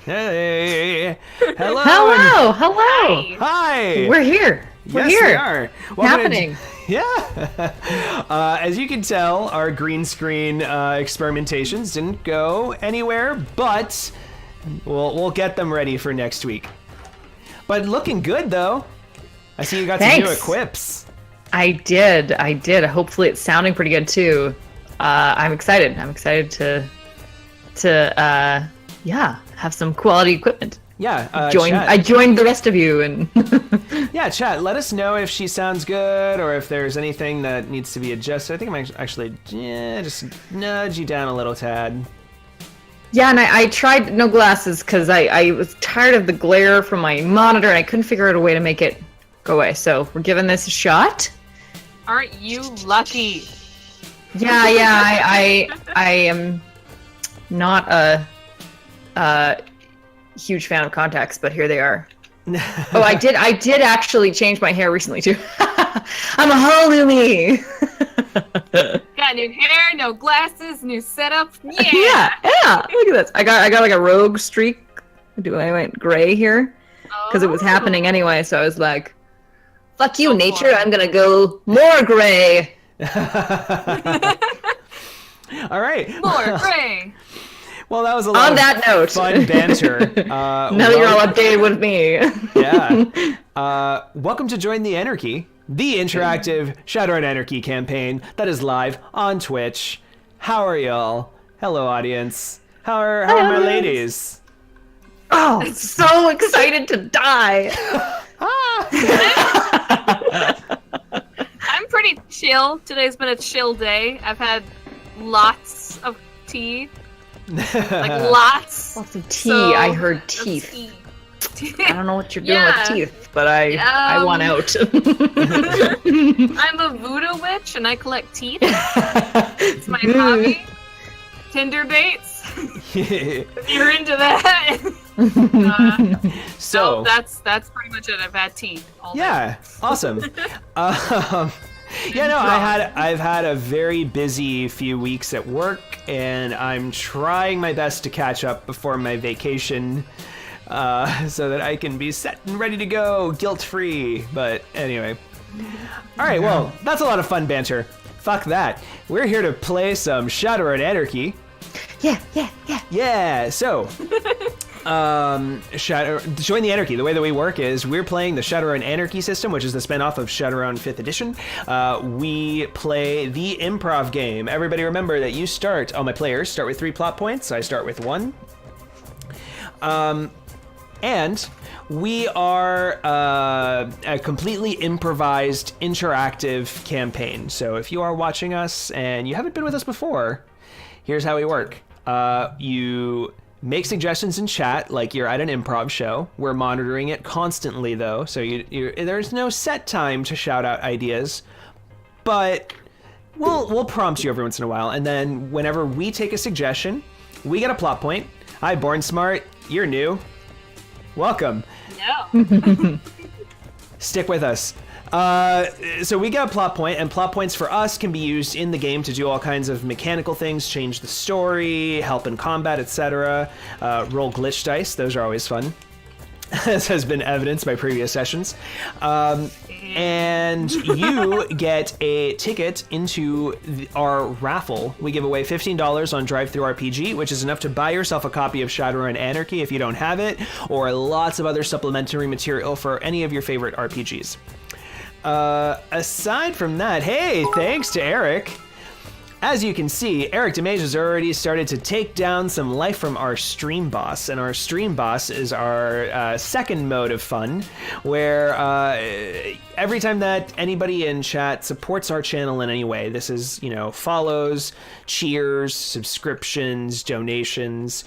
Hey. Hello. Hello. Hi. We're here. We're Yes, here. we are. Happening. As you can tell, our green screen experimentations didn't go anywhere, but we'll get them ready for next week. But looking good, though. I see you got some new equips. I did. Hopefully it's sounding pretty good, too. I'm excited. I'm excited to have some quality equipment. Yeah. I joined the rest of you, and yeah, chat. Let us know if she sounds good or if there's anything that needs to be adjusted. I think I'm actually just nudge you down a little tad. Yeah, and I tried no glasses because I was tired of the glare from my monitor, and I couldn't figure out a way to make it go away. So we're giving this a shot. Aren't you lucky? Yeah. I am not a huge fan of contacts, but here they are. Oh, I did actually change my hair recently too. I'm a whole new me. Got new hair, no glasses, new setup. Yeah. Look at this. I got like a rogue streak. I went gray here because it was happening anyway. So I was like, "Fuck you, nature! I'm gonna go more gray." All right. More gray. Well, that was a lot of fun banter. Now that you're all updated with me. Yeah. Welcome to Join the Anarchy, the interactive Shadowrun Anarchy campaign that is live on Twitch. How are y'all? Hello, audience. How are my ladies? Oh, so excited to die. I'm pretty chill. Today's been a chill day. I've had lots of tea. Like lots of tea. So, I heard teeth. I don't know what you're doing with teeth, but I want out. I'm a voodoo witch and I collect teeth. It's my hobby. Tinder dates. If you're into that. So that's pretty much it. I've had teeth. Yeah, awesome. Yeah, no, I've had a very busy few weeks at work, and I'm trying my best to catch up before my vacation, so that I can be set and ready to go, guilt-free. But anyway, all right. Well, that's a lot of fun banter. Fuck that. We're here to play some Shadowrun Anarchy. Yeah. So. Join the Anarchy. The way that we work is we're playing the Shadowrun Anarchy system, which is the spinoff of Shadowrun 5th edition. We play the improv game. Everybody remember that you start, all my players start with 3 plot points. I start with 1. And we are a completely improvised, interactive campaign. So if you are watching us and you haven't been with us before, here's how we work. You make suggestions in chat like you're at an improv show. We're monitoring it constantly, though, so there's no set time to shout out ideas, but we'll prompt you every once in a while, and then whenever we take a suggestion, we get a plot point. Hi, Born Smart. You're new. Welcome. No. Stick with us. So we get a plot point, and plot points for us can be used in the game to do all kinds of mechanical things, change the story, help in combat, etc. Roll glitch dice, those are always fun. This has been evidenced by previous sessions. And you get a ticket into our raffle. We give away $15 on Drive-Thru RPG, which is enough to buy yourself a copy of Shadowrun Anarchy if you don't have it, or lots of other supplementary material for any of your favorite RPGs. Aside from that, hey, thanks to Eric. As you can see, Eric DeMage has already started to take down some life from our stream boss, and our stream boss is our second mode of fun, where every time that anybody in chat supports our channel in any way, this is, follows, cheers, subscriptions, donations,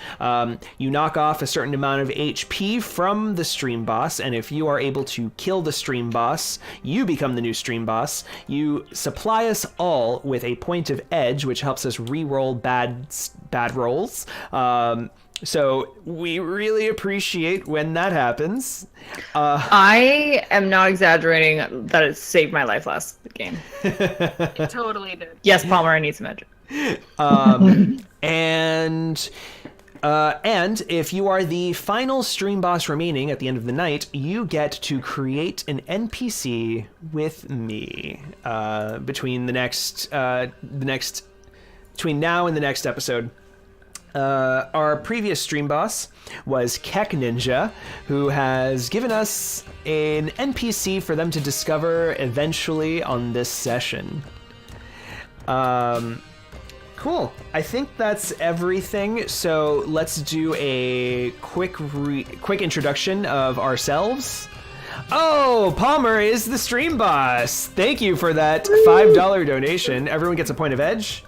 you knock off a certain amount of HP from the stream boss, and if you are able to kill the stream boss, you become the new stream boss. You supply us all with a point of edge, which helps us re-roll bad rolls. So we really appreciate when that happens. I am not exaggerating that it saved my life last game. It totally did. Yes, Palmer, I need some edge. And And if you are the final stream boss remaining at the end of the night, you get to create an NPC with me between between now and the next episode. Our previous stream boss was Keck Ninja, who has given us an NPC for them to discover eventually on this session. Cool. I think that's everything. So let's do a quick introduction of ourselves. Oh, Palmer is the stream boss. Thank you for that $5 donation. Everyone gets a point of edge.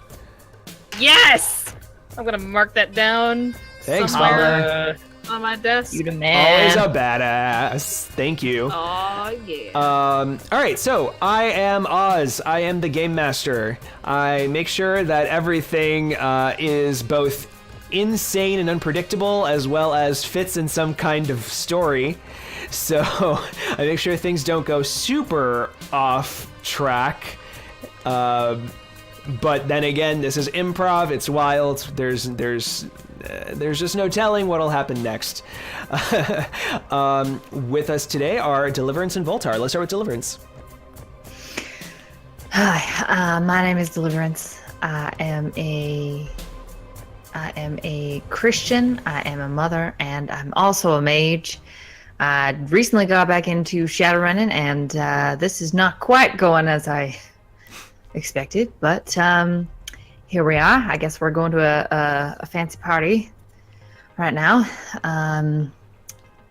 Yes! I'm gonna mark that down. Thanks, somewhere on my desk. You the man. Always a badass. Thank you. Oh yeah. All right, so I am Oz. I am the game master. I make sure that everything is both insane and unpredictable, as well as fits in some kind of story. So I make sure things don't go super off track. But then again, this is improv. It's wild. There's just no telling what'll happen next. With us today are Deliverance and Voltar. Let's start with Deliverance. Hi, my name is Deliverance. I am a Christian. I am a mother, and I'm also a mage. I recently got back into Shadowrunning, and this is not quite going as I expected, but here we are. I guess we're going to a fancy party right now.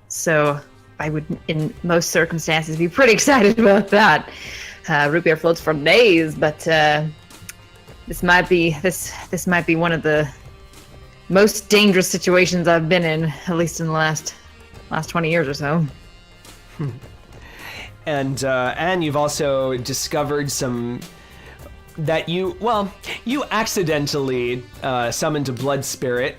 So I would, in most circumstances, be pretty excited about that. Root beer floats for days, but this might be one of the most dangerous situations I've been in, at least in the last 20 years or so. And you've also discovered some that you accidentally summoned a blood spirit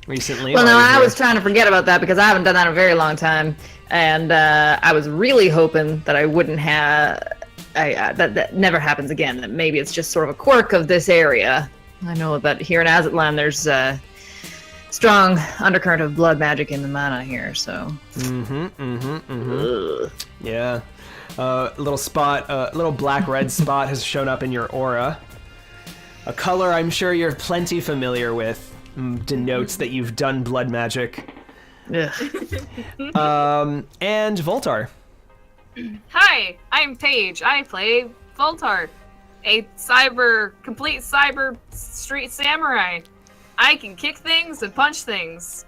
recently. Well, no, I was trying to forget about that because I haven't done that in a very long time, and I was really hoping that I wouldn't have that never happens again. That maybe it's just sort of a quirk of this area. I know that here in Aztlan, there's a strong undercurrent of blood magic in the mana here, so. Yeah. A little black-red spot has shown up in your aura. A color I'm sure you're plenty familiar with. Denotes that you've done blood magic. Ugh. And Voltar. Hi, I'm Paige. I play Voltar, a complete cyber street samurai. I can kick things and punch things.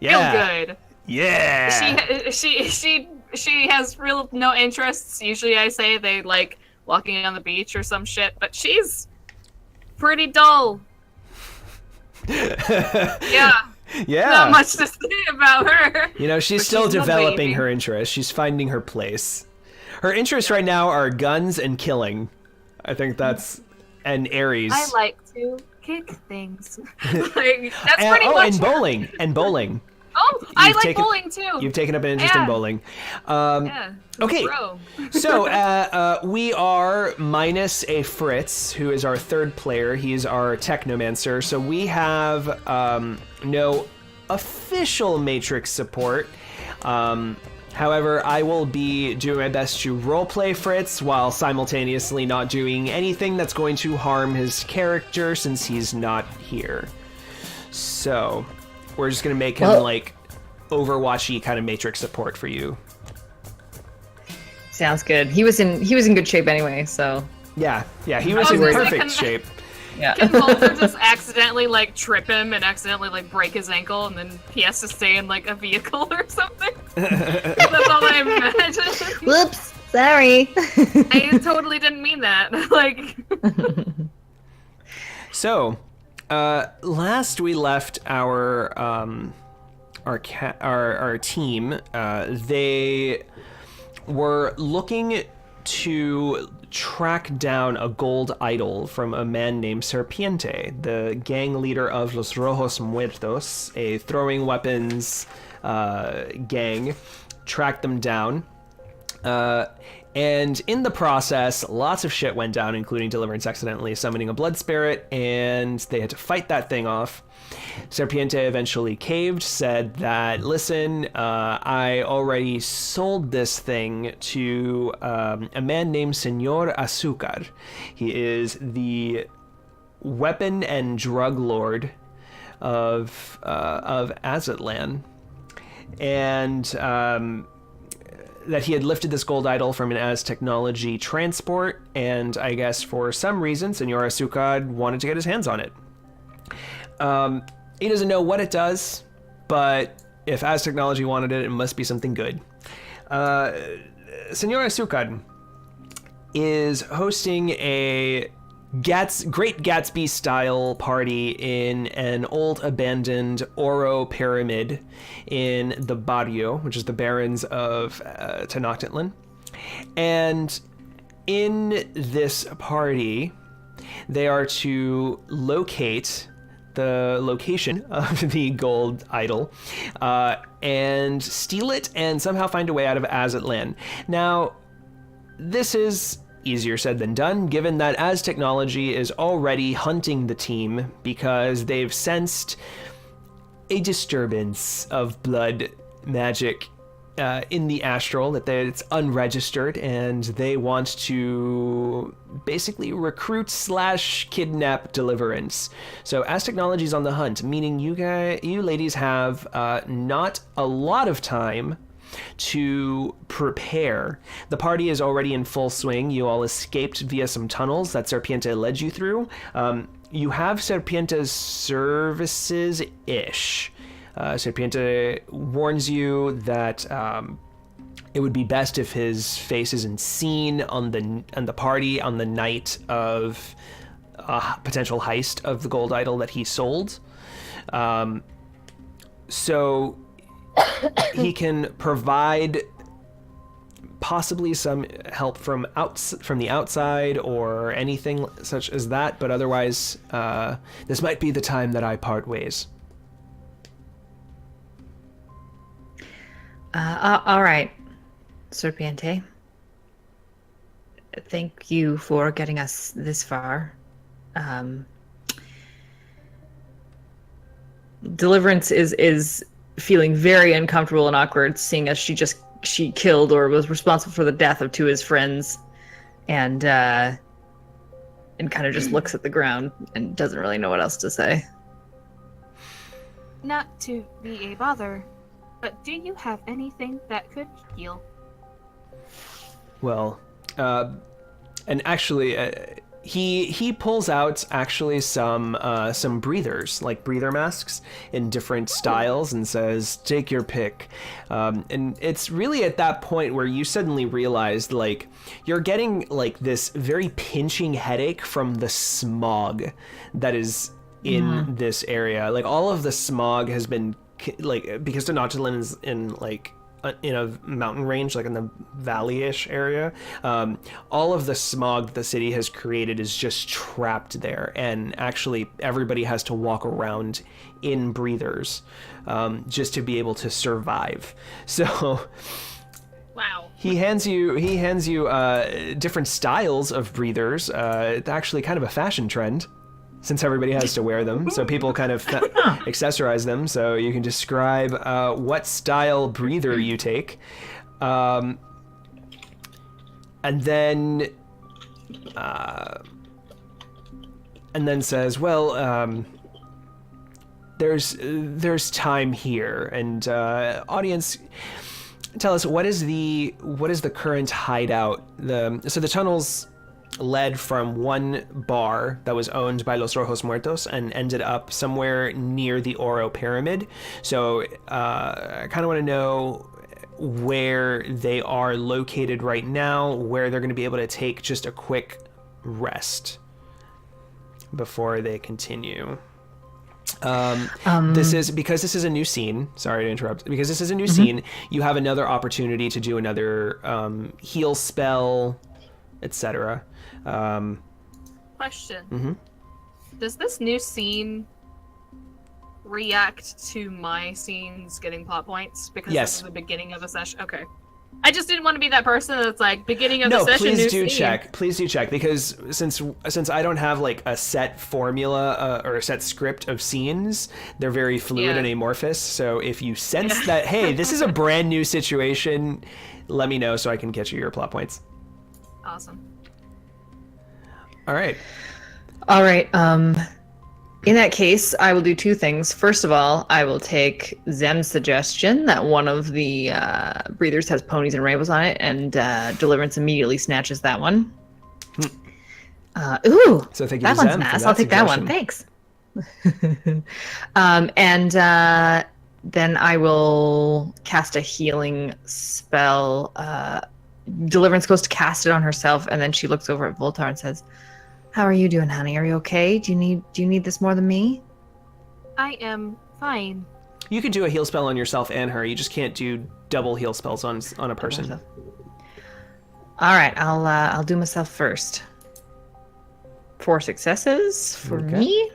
Yeah. Feel good. Yeah. She has no interests. Usually I say they like walking on the beach or some shit, but she's pretty dull. Yeah. Yeah. Not much to say about her. You know, she's still developing her interests. She's finding her place. Her interests right now are guns and killing. I think that's... And Aries. I like to kick things. That's pretty much And bowling. Oh, I like bowling too. You've taken up an interest in bowling. Okay, so we are minus a Fritz, who is our third player. He's our technomancer. So we have no official Matrix support. However, I will be doing my best to roleplay Fritz while simultaneously not doing anything that's going to harm his character since he's not here. So we're just gonna make him like Overwatchy kind of Matrix support for you. Sounds good. He was in good shape anyway, so. Yeah, he was in perfect shape. Yeah. Can Volter just accidentally like trip him and accidentally like break his ankle, and then he has to stay in like a vehicle or something? That's all I imagine. Whoops, sorry. I totally didn't mean that. Like. So, last we left our team, they were looking to track down a gold idol from a man named Serpiente, the gang leader of Los Rojos Muertos, a throwing weapons gang. Tracked them down. And in the process, lots of shit went down, including Deliverance accidentally summoning a blood spirit, and they had to fight that thing off. Serpiente eventually caved, said that, listen, I already sold this thing to a man named Señor Azucar. He is the weapon and drug lord of Aztlan. And that he had lifted this gold idol from an Az technology transport, and I guess for some reason, Señor Azucar wanted to get his hands on it. He doesn't know what it does, but if Az technology wanted it, it must be something good. Señor Azucar is hosting a Great Gatsby-style party in an old abandoned Oro pyramid in the Barrio, which is the Barrens of Tenochtitlan. And in this party, they are to locate the location of the gold idol and steal it and somehow find a way out of Aztlan. Now, this is easier said than done, given that Az technology is already hunting the team because they've sensed a disturbance of blood magic in the astral, that it's unregistered, and they want to basically recruit / kidnap Deliverance. So Az technology's on the hunt, meaning you ladies have not a lot of time to prepare. The party is already in full swing. You all escaped via some tunnels that Serpiente led you through. You have Serpiente's services-ish. Serpiente warns you that it would be best if his face isn't seen on the party on the night of a potential heist of the gold idol that he sold. So he can provide possibly some help from the outside or anything such as that, but otherwise, this might be the time that I part ways. All right, Serpiente. Thank you for getting us this far. Deliverance is feeling very uncomfortable and awkward, seeing as she killed or was responsible for the death of 2 of his friends, and kind of just looks at the ground and doesn't really know what else to say. Not to be a bother, but do you have anything that could heal? Well, and actually, he pulls out actually some breathers, like breather masks in different styles, and says, "Take your pick." And it's really at that point where you suddenly realized, like, you're getting like this very pinching headache from the smog that is in this area. Like, all of the smog has been because Tenochtitlan is in a mountain range, like in the valley-ish area. All of the smog the city has created is just trapped there, and actually everybody has to walk around in breathers just to be able to survive. So wow. he hands you different styles of breathers. It's actually kind of a fashion trend, since everybody has to wear them, so people kind of accessorize them. So you can describe what style breather you take, and then says, "Well, there's time here, and audience, tell us what is the current hideout? So the tunnels led from one bar that was owned by Los Rojos Muertos and ended up somewhere near the Oro Pyramid. So I kind of want to know where they are located right now, where they're going to be able to take just a quick rest before they continue." This is a new scene. Sorry to interrupt. Because this is a new scene, you have another opportunity to do another heal spell, etc. Question. Does this new scene react to my scenes getting plot points? Because Yes. this is the beginning of a session? Okay. I just didn't want to be that person that's like beginning of the session. Please do check. Please do check, because since I don't have like a set formula or a set script of scenes, they're very fluid and amorphous. So if you sense that, hey, this is a brand new situation, let me know so I can get you your plot points. Awesome. All right. In that case, I will do two things. First of all, I will take Zem's suggestion that one of the breathers has ponies and rainbows on it, and Deliverance immediately snatches that one. Ooh, so thank you that to one's Zem nice. for I'll take that one. suggestion. Thanks. Then I will cast a healing spell. Deliverance goes to cast it on herself, and then she looks over at Voltar and says, "How are you doing, honey? Are you okay? Do you need this more than me?" I am fine. You could do a heal spell on yourself and her. You just can't do double heal spells on a person. All right, I'll do myself first. 4 successes for me.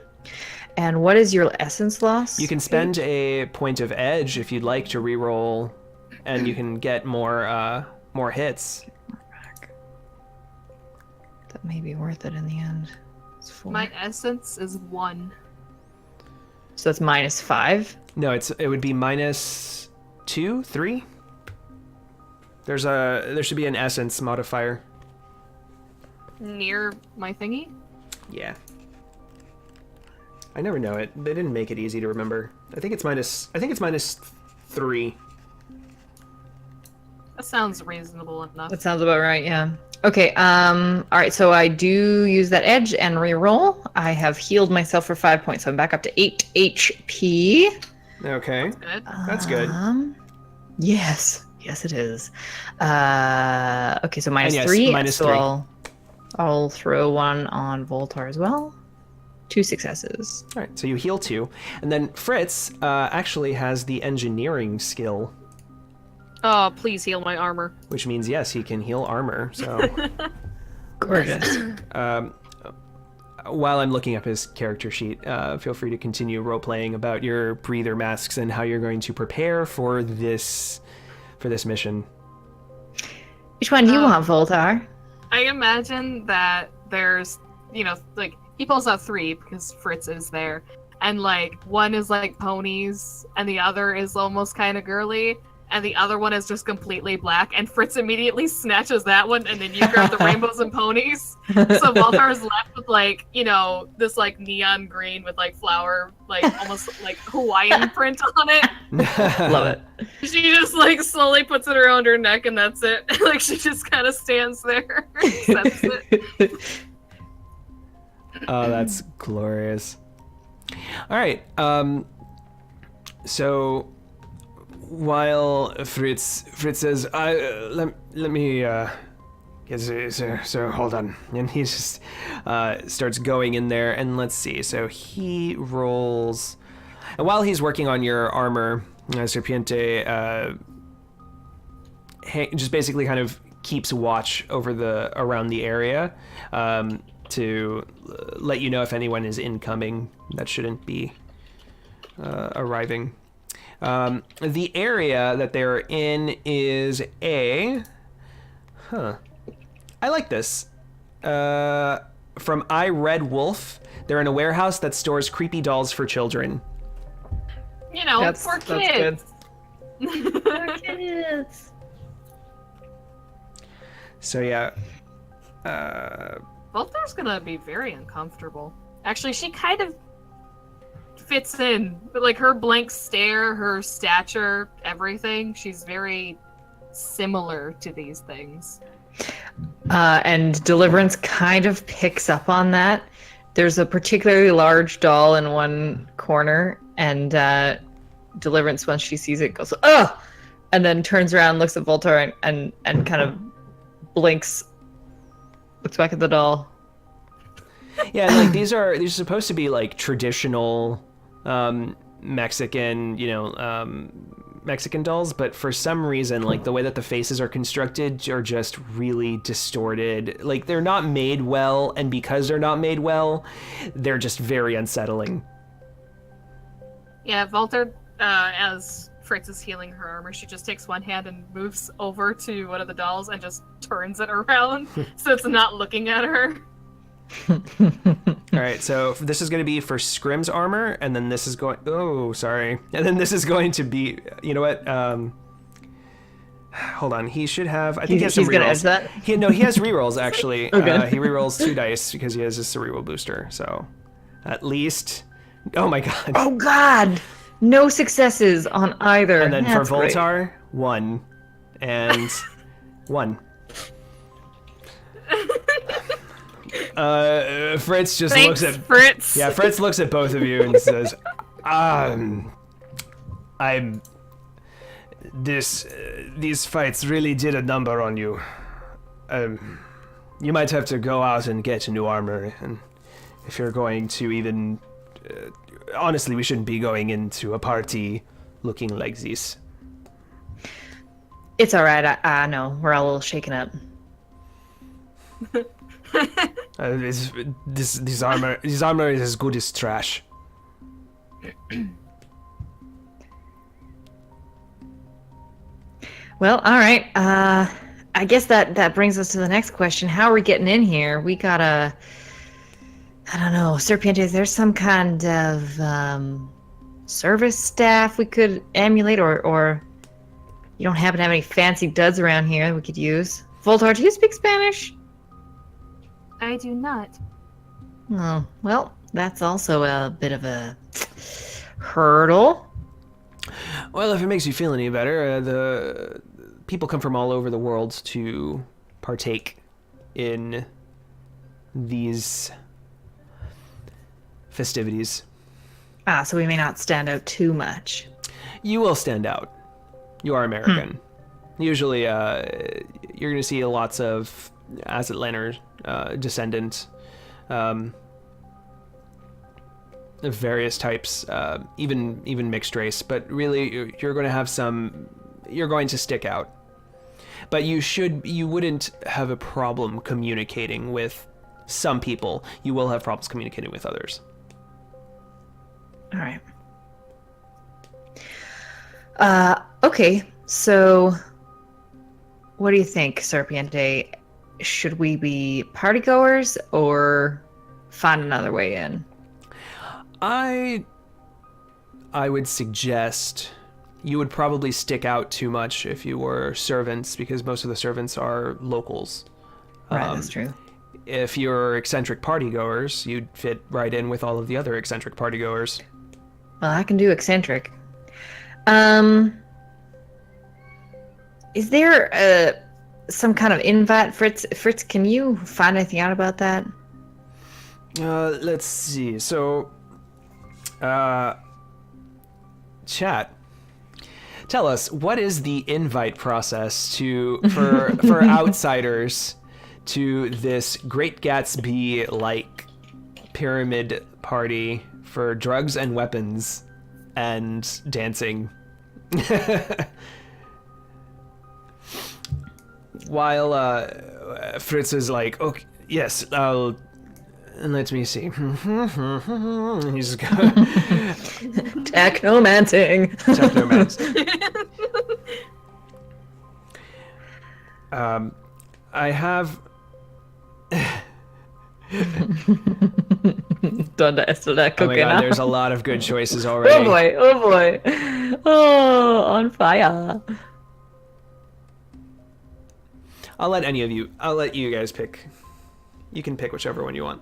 And what is your essence loss? You can spend a point of edge if you'd like to reroll, and you can get more hits. That may be worth it in the end. It's 4. My essence is 1. So that's -5. No, it would be -2, 3. There should be an essence modifier. Near my thingy? Yeah. I never know it. They didn't make it easy to remember. I think it's -3. That sounds reasonable enough. That sounds about right, yeah. Okay, all right, so I do use that edge and reroll. I have healed myself for 5 points, so I'm back up to 8 HP. Okay. Good. That's good. Yes, it is. Okay, so -3. -3. So I'll throw one on Voltar as well. 2 successes. All right, so you heal 2. And then Fritz actually has the engineering skill. Oh, please heal my armor. Which means, yes, he can heal armor, so... Gorgeous. While I'm looking up his character sheet, feel free to continue role-playing about your breather masks and how you're going to prepare for this mission. Which one do you want, Voltar? I imagine that there's, like, he pulls out 3 because Fritz is there. And, like, one is, like, ponies, and the other is almost kind of girly. And the other one is just completely black, and Fritz immediately snatches that one, and then you grab the rainbows and ponies. So Voltar's left with, like, this, like, neon green with, like, flower, like, almost, like, Hawaiian print on it. Love it. She just, like, slowly puts it around her neck, and that's it. Like, she just kind of stands there. Accepts it. Oh, that's glorious. All right, so... While Fritz says, let me so hold on, and he just starts going in there, and let's see. So he rolls, and while he's working on your armor, Serpiente just basically kind of keeps watch around the area to let you know if anyone is incoming that shouldn't be arriving. The area that they're in is I like this. From I Red Wolf, they're in a warehouse that stores creepy dolls for children. For kids. For kids. So yeah. Voltar's gonna be very uncomfortable. Actually, she kind of fits in, but like her blank stare, her stature, everything, she's very similar to these things. And Deliverance kind of picks up on that. There's a particularly large doll in one corner, and Deliverance, once she sees it, goes, "Ugh!" and then turns around, looks at Voltar, and kind of blinks, looks back at the doll. Yeah, like these are supposed to be like traditional Mexican, Mexican dolls, but for some reason, like the way that the faces are constructed are just really distorted. Like they're not made well, and because they're not made well, they're just very unsettling. Yeah, Voltar, as Fritz is healing her armor, she just takes one hand and moves over to one of the dolls and just turns it around so it's not looking at her. All right, so this is going to be for Scrim's armor, and then this is going... Oh, sorry. And then this is going to be... You know what? Hold on. He should have... I think he has some he's gonna rerolls. edge that? He has rerolls, actually. Okay. He rerolls 2 dice because he has a cerebral booster, so... At least... Oh my god. Oh god! No successes on either. And then That's for great. Voltar, 1. And 1. Fritz just Thanks, looks at... Fritz. Yeah, Fritz looks at both of you and says, these fights really did a number on you. You might have to go out and get new armor, and if you're going to even... honestly, we shouldn't be going into a party looking like this. It's alright, I know. We're all a little shaken up. This armor is as good as trash. Well, alright. I guess that brings us to the next question. How are we getting in here? We gotta... I don't know, Serpiente, is there some kind of service staff we could emulate, or you don't happen to have any fancy duds around here that we could use? Voltar, do you speak Spanish? I do not. Oh, well, that's also a bit of a hurdle. Well, if it makes you feel any better, the people come from all over the world to partake in these festivities. Ah, so we may not stand out too much. You will stand out. You are American. Usually, you're going to see lots of Aztlan descendant of various types, even mixed race. But really, you're going to have some. You're going to stick out. But you wouldn't have a problem communicating with some people. You will have problems communicating with others. All right. Okay, so what do you think, Serpiente? Should we be partygoers or find another way in? I would suggest you would probably stick out too much if you were servants, because most of the servants are locals. Right, that's true. If you're eccentric partygoers, you'd fit right in with all of the other eccentric partygoers. Well, I can do eccentric. Is there some kind of invite, Fritz? Fritz, can you find anything out about that? Let's see. So, chat. Tell us, what is the invite process for outsiders to this Great Gatsby-like pyramid party for drugs and weapons and dancing? While Fritz is like, okay, yes, I'll... Let me see. He's Technomancing. I have... ¿Dónde está la Oh my god, cocaína? there's a lot of good choices already. Oh boy, oh boy. Oh, on fire. I'll let you guys pick. You can pick whichever one you want.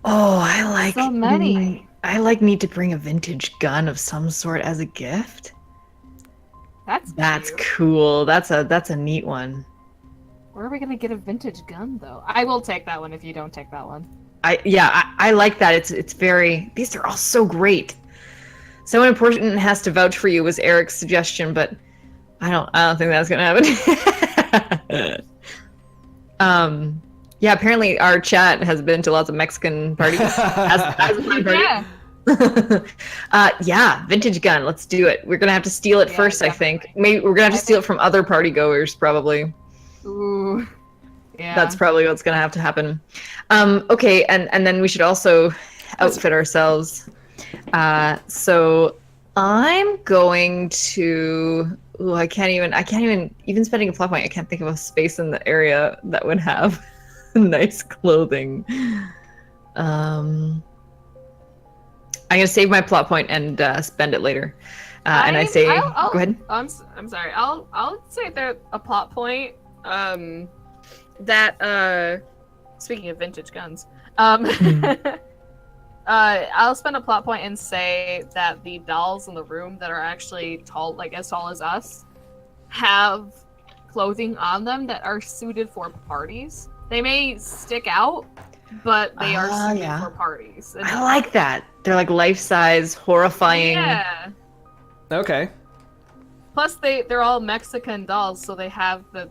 Oh, I like... So many. I like need to bring a vintage gun of some sort as a gift. That's cute. Cool. That's a neat one. Where are we gonna get a vintage gun, though? I will take that one if you don't take that one. I like that. It's very... These are all so great. Someone important has to vouch for you was Eric's suggestion, but I don't think that's gonna happen. Yeah, apparently our chat has been to lots of Mexican parties. Yeah. Yeah, vintage gun. Let's do it. We're gonna have to steal it first, definitely. I think. Maybe we're gonna have to steal it from other party goers, probably. Ooh. Yeah. That's probably what's gonna have to happen. Okay, and then we should also outfit ourselves. So I'm going to. Ooh, I can't even spending a plot point. I can't think of a space in the area that would have nice clothing. I'm gonna save my plot point and spend it later. And I say, go ahead. I'm sorry. I'll say there a plot point. That speaking of vintage guns, I'll spend a plot point and say that the dolls in the room that are actually tall, like as tall as us, have clothing on them that are suited for parties. They may stick out, but they are suited for parties. And I like that. They're like life-size, horrifying. Yeah. Okay. Plus, they're all Mexican dolls, so they have the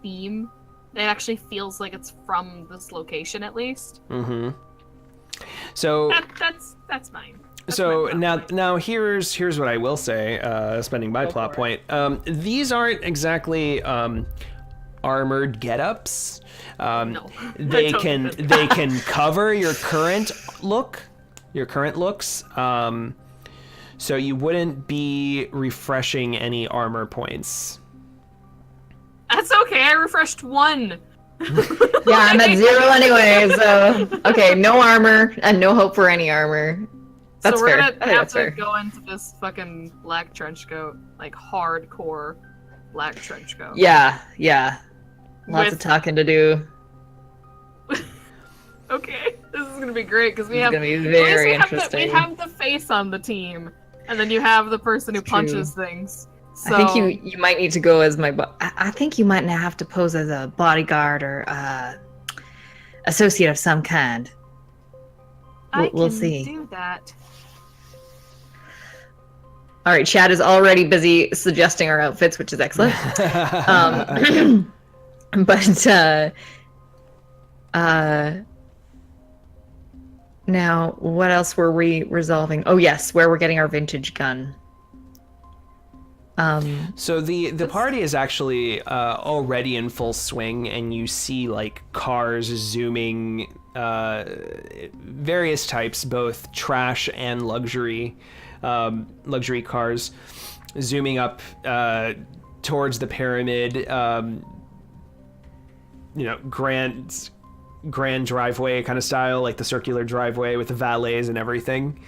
theme. It actually feels like it's from this location, at least. Mm-hmm. So that's mine. So now here's what I will say. Spending my plot point. These aren't exactly armored get-ups. No, they can cover your current looks. So you wouldn't be refreshing any armor points. That's okay. I refreshed 1. Yeah, I'm at 0 anyway, so okay, no armor and no hope for any armor. That's so we're fair. gonna have to go into this fucking black trench coat, like hardcore black trench coat. Yeah. Lots of talking to do. Okay, this is gonna be great because we It's have. gonna be very interesting. We have the face on the team, and then you have the person who punches things. So... I think you might need to go as my. I think you might have to pose as a bodyguard or associate of some kind. We'll see. Do that. All right, Chad is already busy suggesting our outfits, which is excellent. But now, what else were we resolving? Oh yes, where we're getting our vintage gun. So the party is actually already in full swing, and you see like cars zooming, various types, both trash and luxury cars, zooming up towards the pyramid. Grand driveway kind of style, like the circular driveway with the valets and everything.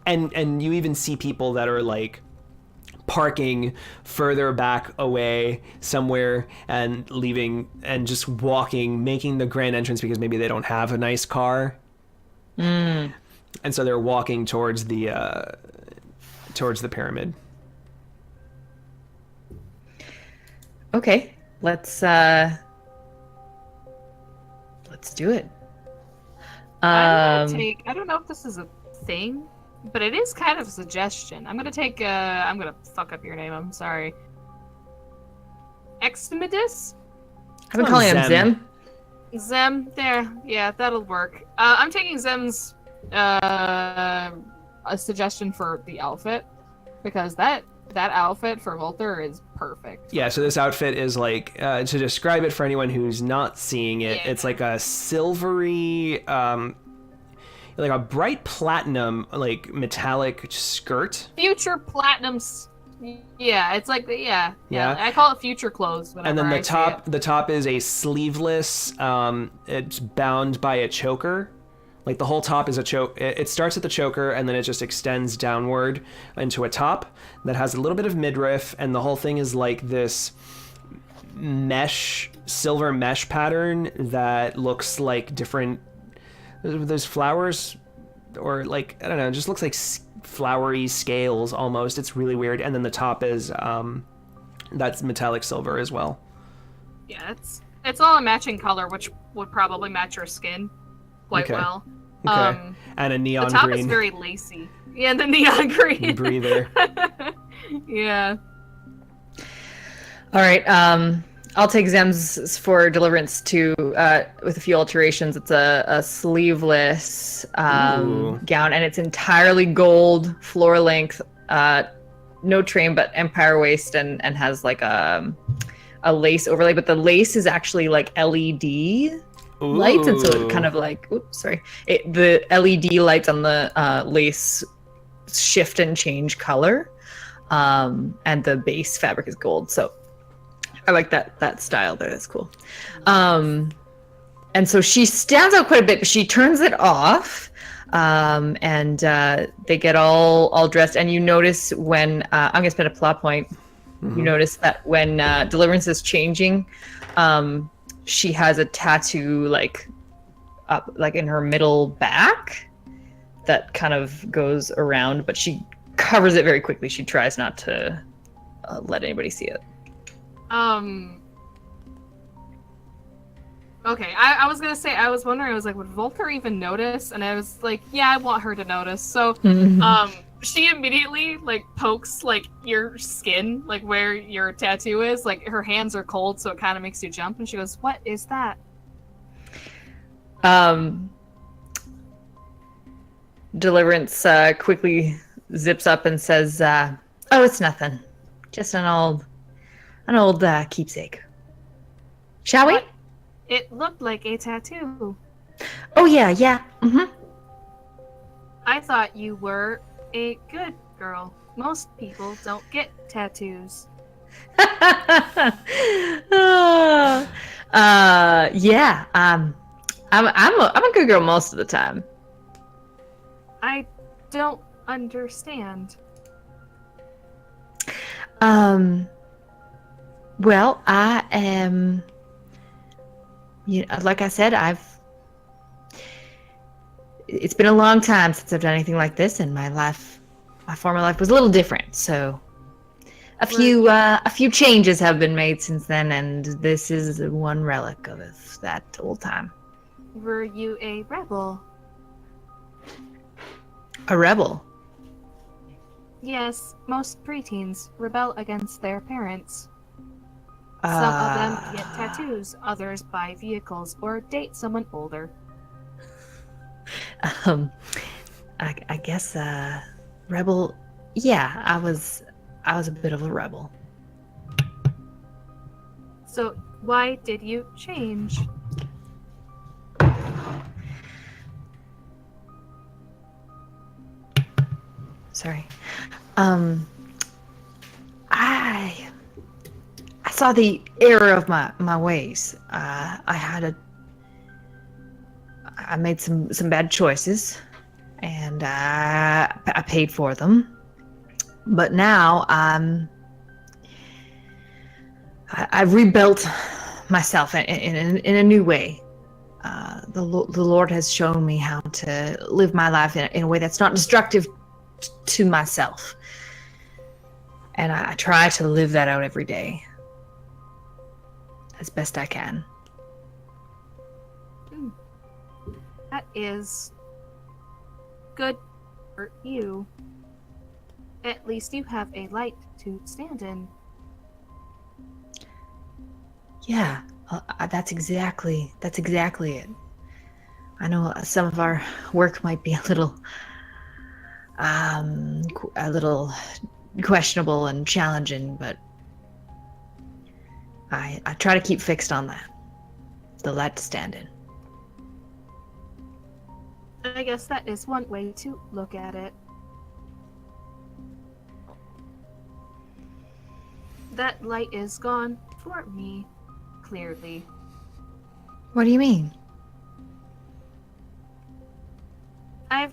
And you even see people that are like parking further back away somewhere and leaving and just walking, making the grand entrance because maybe they don't have a nice car. And so they're walking towards the pyramid. Okay, let's do it. I don't know if this is a thing, but it is kind of a suggestion. I'm gonna take. I'm gonna fuck up your name. I'm sorry. Extimidus? I've been calling him Zem. Zem. There. Yeah, that'll work. I'm taking Zem's a suggestion for the outfit because that outfit for Volter is perfect. Yeah, so this outfit is like, to describe it for anyone who's not seeing it, it's like a silvery, like a bright platinum, like metallic skirt. Future platinums. Yeah, it's like yeah. I call it future clothes. And then the top is a sleeveless. It's bound by a choker. Like the whole top is a choke. It starts at the choker and then it just extends downward into a top that has a little bit of midriff, and the whole thing is like this silver mesh pattern that looks like different. There's flowers, or like I don't know, it just looks like flowery scales almost. It's really weird. And then the top is that's metallic silver as well. Yeah, it's all a matching color, which would probably match your skin quite well. Okay. And a neon green. The top is very lacy. Yeah, the neon green. Breather. Yeah. All right. I'll take Zem's for deliverance too, with a few alterations. It's a sleeveless gown, and it's entirely gold, floor length, no train, but empire waist, and has like a lace overlay. But the lace is actually like LED. lights, and so Ooh. it kind of like, the LED lights on the lace shift and change color, and the base fabric is gold. So I like that style there. That's cool. And so she stands out quite a bit, but she turns it off, and they get all dressed. And you notice when I'm gonna spend a plot point. You notice that when Deliverance is changing, she has a tattoo like up like in her middle back that kind of goes around, but she covers it very quickly. She tries not to let anybody see it. Okay, I was gonna say, I was wondering, I was like, would Volker even notice? And I was like, yeah, I want her to notice. So, she immediately, like, pokes, like, your skin, like, where your tattoo is. Like, her hands are cold, so it kind of makes you jump. And she goes, what is that? Deliverance quickly zips up and says, oh, it's nothing. Just an old keepsake. Shall we? It looked like a tattoo. Oh, yeah. I thought you were a good girl. Most people don't get tattoos. Yeah. I'm a good girl most of the time. I don't understand. Well, I am. Like I said, it's been a long time since I've done anything like this, and my former life was a little different. So, a few changes have been made since then, and this is one relic of that old time. Were you a rebel? A rebel? Yes, most preteens rebel against their parents. Some of them get tattoos, others buy vehicles or date someone older. I guess rebel. Yeah, I was a bit of a rebel. So why did you change? Sorry. I saw the error of my ways. I made some bad choices, and I paid for them. But now I've rebuilt myself in a new way. The Lord has shown me how to live my life in a way that's not destructive to myself. And I try to live that out every day as best I can. That is good for you. At least you have a light to stand in. Yeah, that's exactly it. I know some of our work might be a little questionable and challenging, but I try to keep fixed on that. The light to stand in. I guess that is one way to look at it. That light is gone for me, clearly. What do you mean? I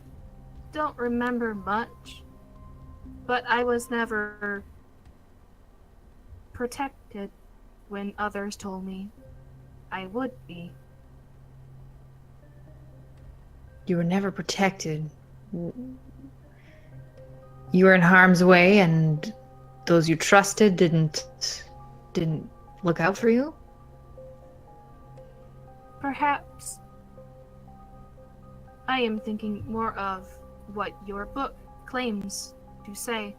don't remember much, but I was never protected when others told me I would be. You were never protected. You were in harm's way, and those you trusted didn't look out for you? Perhaps. I am thinking more of what your book claims to say.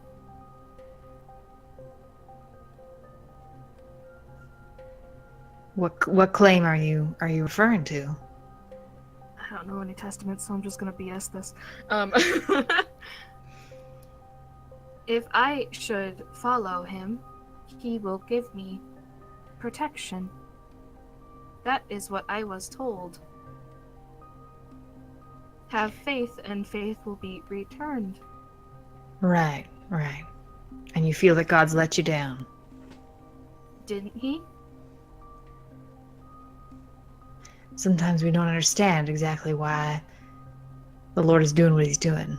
What claim are you referring to? I don't know any testaments, so I'm just gonna BS this. If I should follow him, he will give me protection. That is what I was told. Have faith, and faith will be returned. Right. And you feel that God's let you down. Didn't he? Sometimes we don't understand exactly why the Lord is doing what he's doing.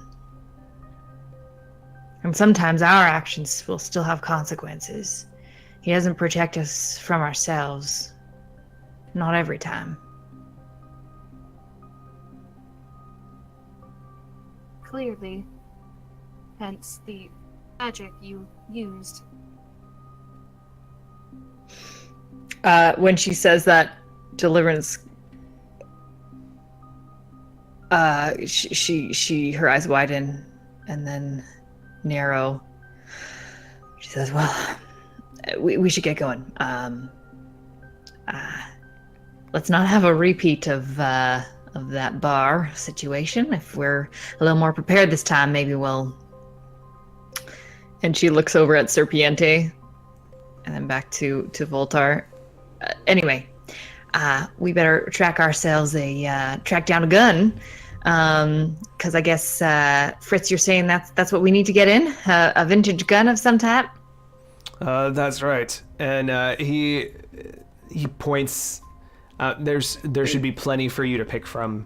And sometimes our actions will still have consequences. He doesn't protect us from ourselves. Not every time. Clearly. Hence the magic you used. When she says that, Deliverance, she her eyes widen and then narrow. She says, "Well, we should get going. Let's not have a repeat of that bar situation. If we're a little more prepared this time, maybe we'll." And she looks over at Serpiente, and then back to Voltar. Anyway, we better track down a gun, because I guess Fritz, you're saying that's what we need to get in, a vintage gun of some type. That's right. And he points. There should be plenty for you to pick from.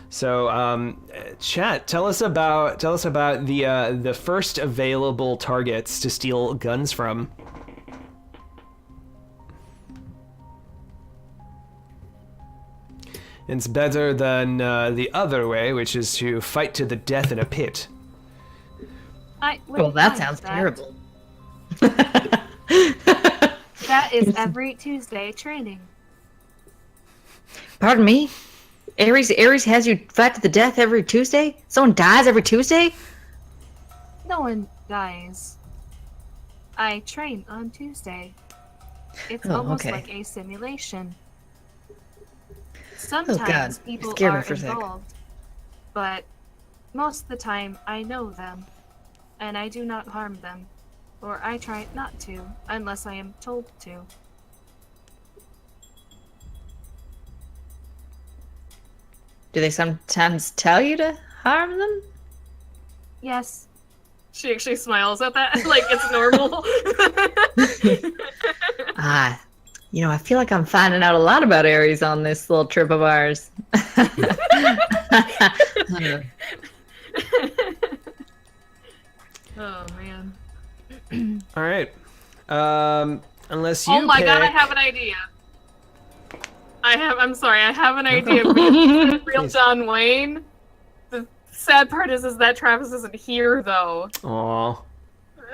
So, chat, tell us about the first available targets to steal guns from. It's better than the other way, which is to fight to the death in a pit. Well, that sounds terrible. That is every Tuesday training. Pardon me? Ares has you fight to the death every Tuesday? Someone dies every Tuesday? No one dies. I train on Tuesday. It's almost like a simulation. Sometimes people are involved, but most of the time I know them, and I do not harm them, or I try not to, unless I am told to. Do they sometimes tell you to harm them? Yes. She actually smiles at that, like it's normal. I feel like I'm finding out a lot about Ares on this little trip of ours. Oh, man. All right. Unless you Oh my god, I have an idea. I have an idea. Real John Wayne. The sad part is that Travis isn't here, though. Aww.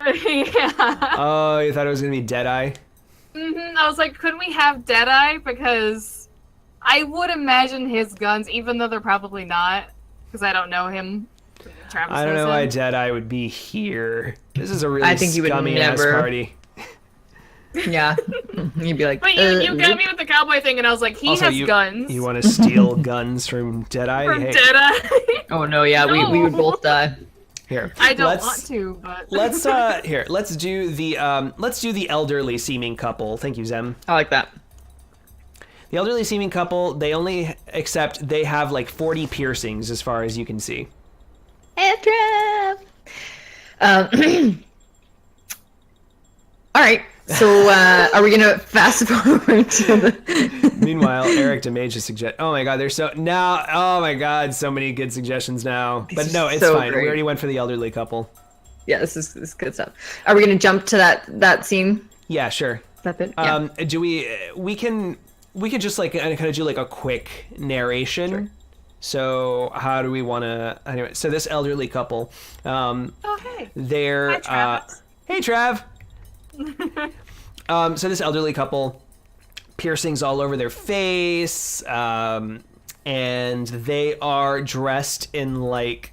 Yeah. Oh, you thought it was gonna be Deadeye? I was like, couldn't we have Deadeye? Because I would imagine his guns, even though they're probably not, because I don't know him. Travis I don't know why Deadeye would be here. This is a really scummy ass party. Yeah, you'd be like. But you got me with the cowboy thing, and I was like, he has guns. You want to steal guns from Deadeye? Deadeye. Oh no, yeah, no. We would both die. Here, I don't want to, but let's do the elderly seeming couple. Thank you, Zem. I like that. The elderly seeming couple, they have like 40 piercings as far as you can see. All right. So, are we gonna fast forward to the? Meanwhile, Eric DeMage has suggested. Oh my God, oh my God, so many good suggestions now. But no, it's so fine. Great. We already went for the elderly couple. Yeah, this is good stuff. Are we gonna jump to that scene? Yeah, sure. That bit. Yeah. Do we can just like kind of do like a quick narration. Sure. So how do we want to? Anyway, so this elderly couple. Oh hey. They're. Hi, Travis. Hey, Trav. So this elderly couple, piercings all over their face, and they are dressed in like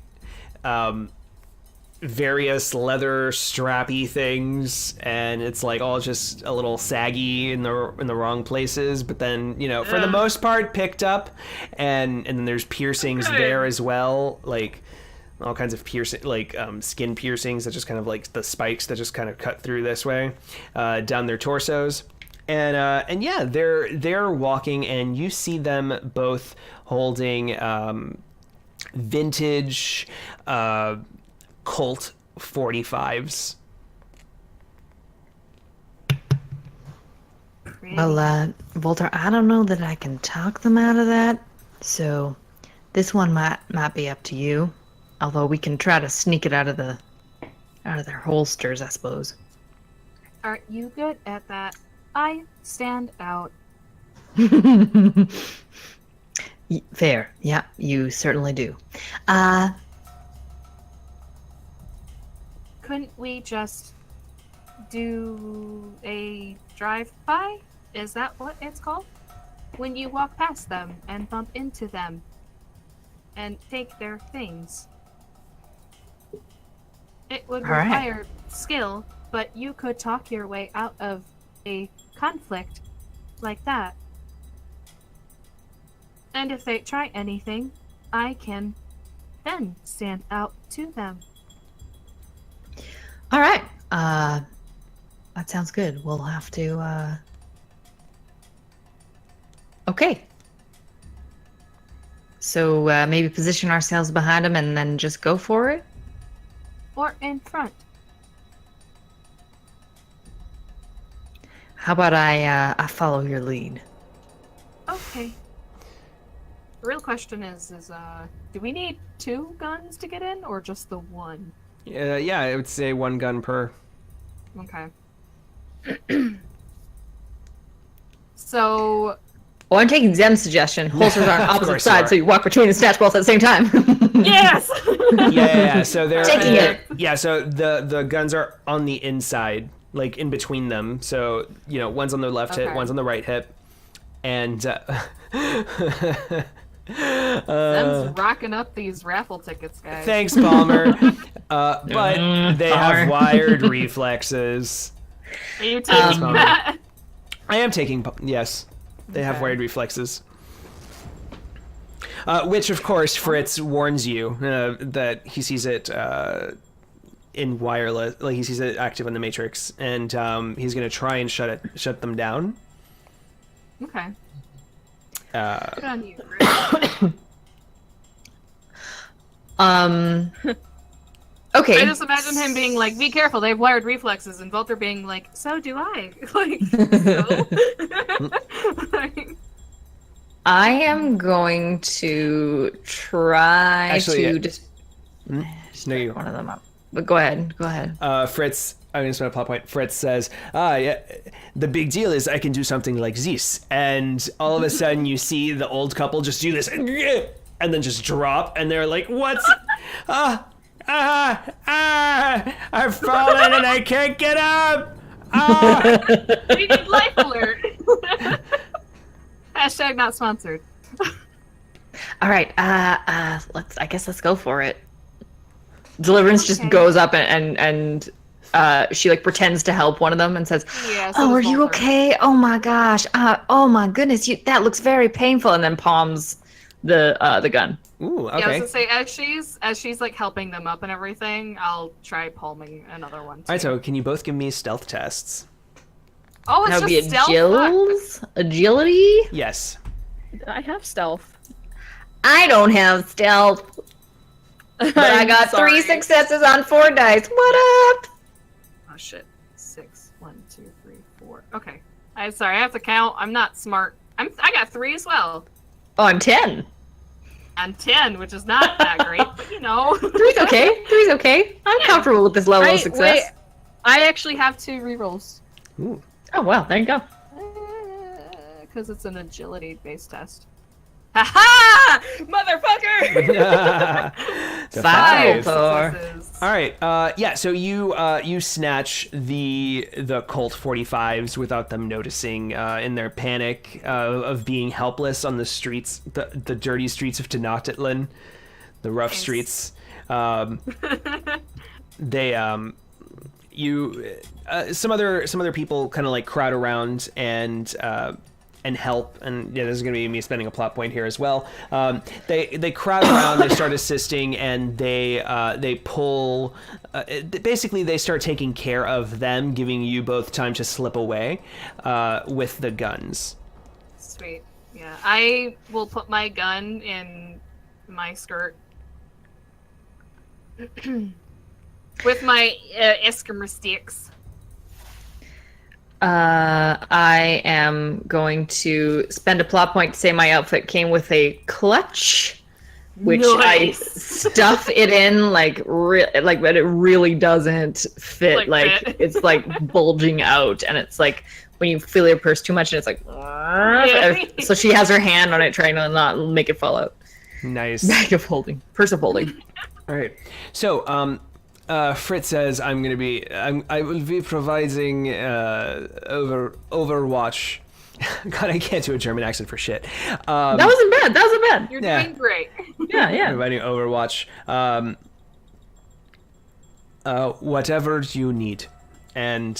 various leather strappy things, and it's like all just a little saggy in the wrong places, but then for the most part picked up, and then there's piercings there as well, like all kinds of piercing, like skin piercings that just kind of like the spikes that just kind of cut through this way down their torsos. And yeah, they're walking, and you see them both holding vintage Colt 45s. Well, Volter, I don't know that I can talk them out of that, so this one might be up to you. Although we can try to sneak it out of their holsters, I suppose. Are you good at that? I stand out. Fair. Yeah, you certainly do. Couldn't we just do a drive-by? Is that what it's called? When you walk past them and bump into them and take their things. It would All right. require skill, but you could talk your way out of a conflict like that. And if they try anything, I can then stand out to them. All right. That sounds good. We'll have to. Okay. So maybe position ourselves behind them and then just go for it. Or in front. How about I follow your lead? Okay. The real question is do we need 2 guns to get in, or just the 1? Yeah, I would say 1 gun per. Okay. So, Oh, I'm taking Zem's suggestion. Holsters are on opposite course you sides, are. so you walk between and snatch both at the same time. yes! Yeah. So they're Taking it. Yeah. So the guns are on the inside, like in between them. So one's on the left hip, Okay. one's on the right hip, and. Them's rocking up these raffle tickets, guys. Thanks, Palmer. But they have Palmer. wired reflexes. Are you taking Palmer. that? I am taking. Yes, they have Okay. wired reflexes. Which, of course, Fritz warns you that he sees it in wireless, like he sees it active on the Matrix, and he's going to try and shut them down. Okay. Good on you. Okay. I just imagine him being like, "Be careful, they have wired reflexes," and Volter being like, "So do I." Like, I am going to try Actually, to yeah. just No, you. one of them up. But go ahead. Go ahead. Fritz, I'm going to spend a plot point. Fritz says, yeah, the big deal is I can do something like this. And all of a sudden you see the old couple just do this and then just drop. And they're like, what's... I've fallen and I can't get up. we need life alert. Hashtag not sponsored. All right. Let's go for it. Deliverance just goes up and she like pretends to help one of them and says, Yeah, so "Oh, does are you Volter. okay? Oh my gosh. Oh my goodness. That looks very painful." And then palms the gun. Ooh, Yeah, I was okay. gonna say as she's like helping them up and everything, I'll try palming another one. Too. All right, so can you both give me stealth tests? Oh, it's That would be just stealth. agility. Yes. I have stealth. I don't have stealth, but I got 3 successes on 4 dice. What up? Oh shit. 6. 1, 2, 3, 4. Okay. I'm sorry. I have to count. I'm not smart. I got 3 as well. Oh, I'm 10. And 10, which is not that great, but 3's okay. 3's okay. I'm comfortable with this level of success. Wait, I actually have 2 rerolls. Ooh. Oh well, there you go. Because it's an agility-based test. Ha-ha! Motherfucker! The 5. Successes. All right. Yeah. So you snatch the Colt 45s without them noticing in their panic of being helpless on the streets, the dirty streets of Tenochtitlan, the rough Nice. streets. They some other people kind of like crowd around and help, and yeah, this is going to be me spending a plot point here as well. They crowd around, they start assisting, and they pull. Basically, they start taking care of them, giving you both time to slip away with the guns. Sweet. Yeah, I will put my gun in my skirt with my Eskimo sticks. I am going to spend a plot point to say my outfit came with a clutch, which Nice. I stuff it in but it really doesn't fit. Fit. It's like bulging out, and it's like when you feel your purse too much, and it's like. So she has her hand on it, trying to not make it fall out. Nice. Purse of holding. All right. So, Fritz says, I will be providing Overwatch. God, I can't do a German accent for shit. That wasn't bad. You're Yeah. doing great. Yeah. Providing Overwatch. Whatever you need. And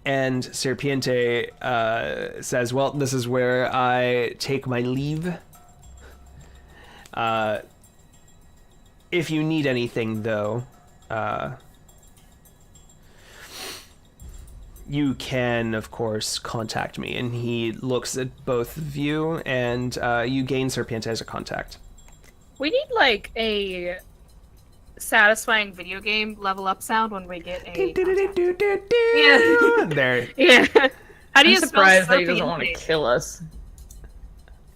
Serpiente says, well, this is where I take my leave. If you need anything, though, you can, of course, contact me. And he looks at both of you, and you gain Serpiente as a contact. We need like a satisfying video game level up sound when we get a Yeah. There. yeah. How do I'm you surprised spell that he doesn't want to serpiente? kill us.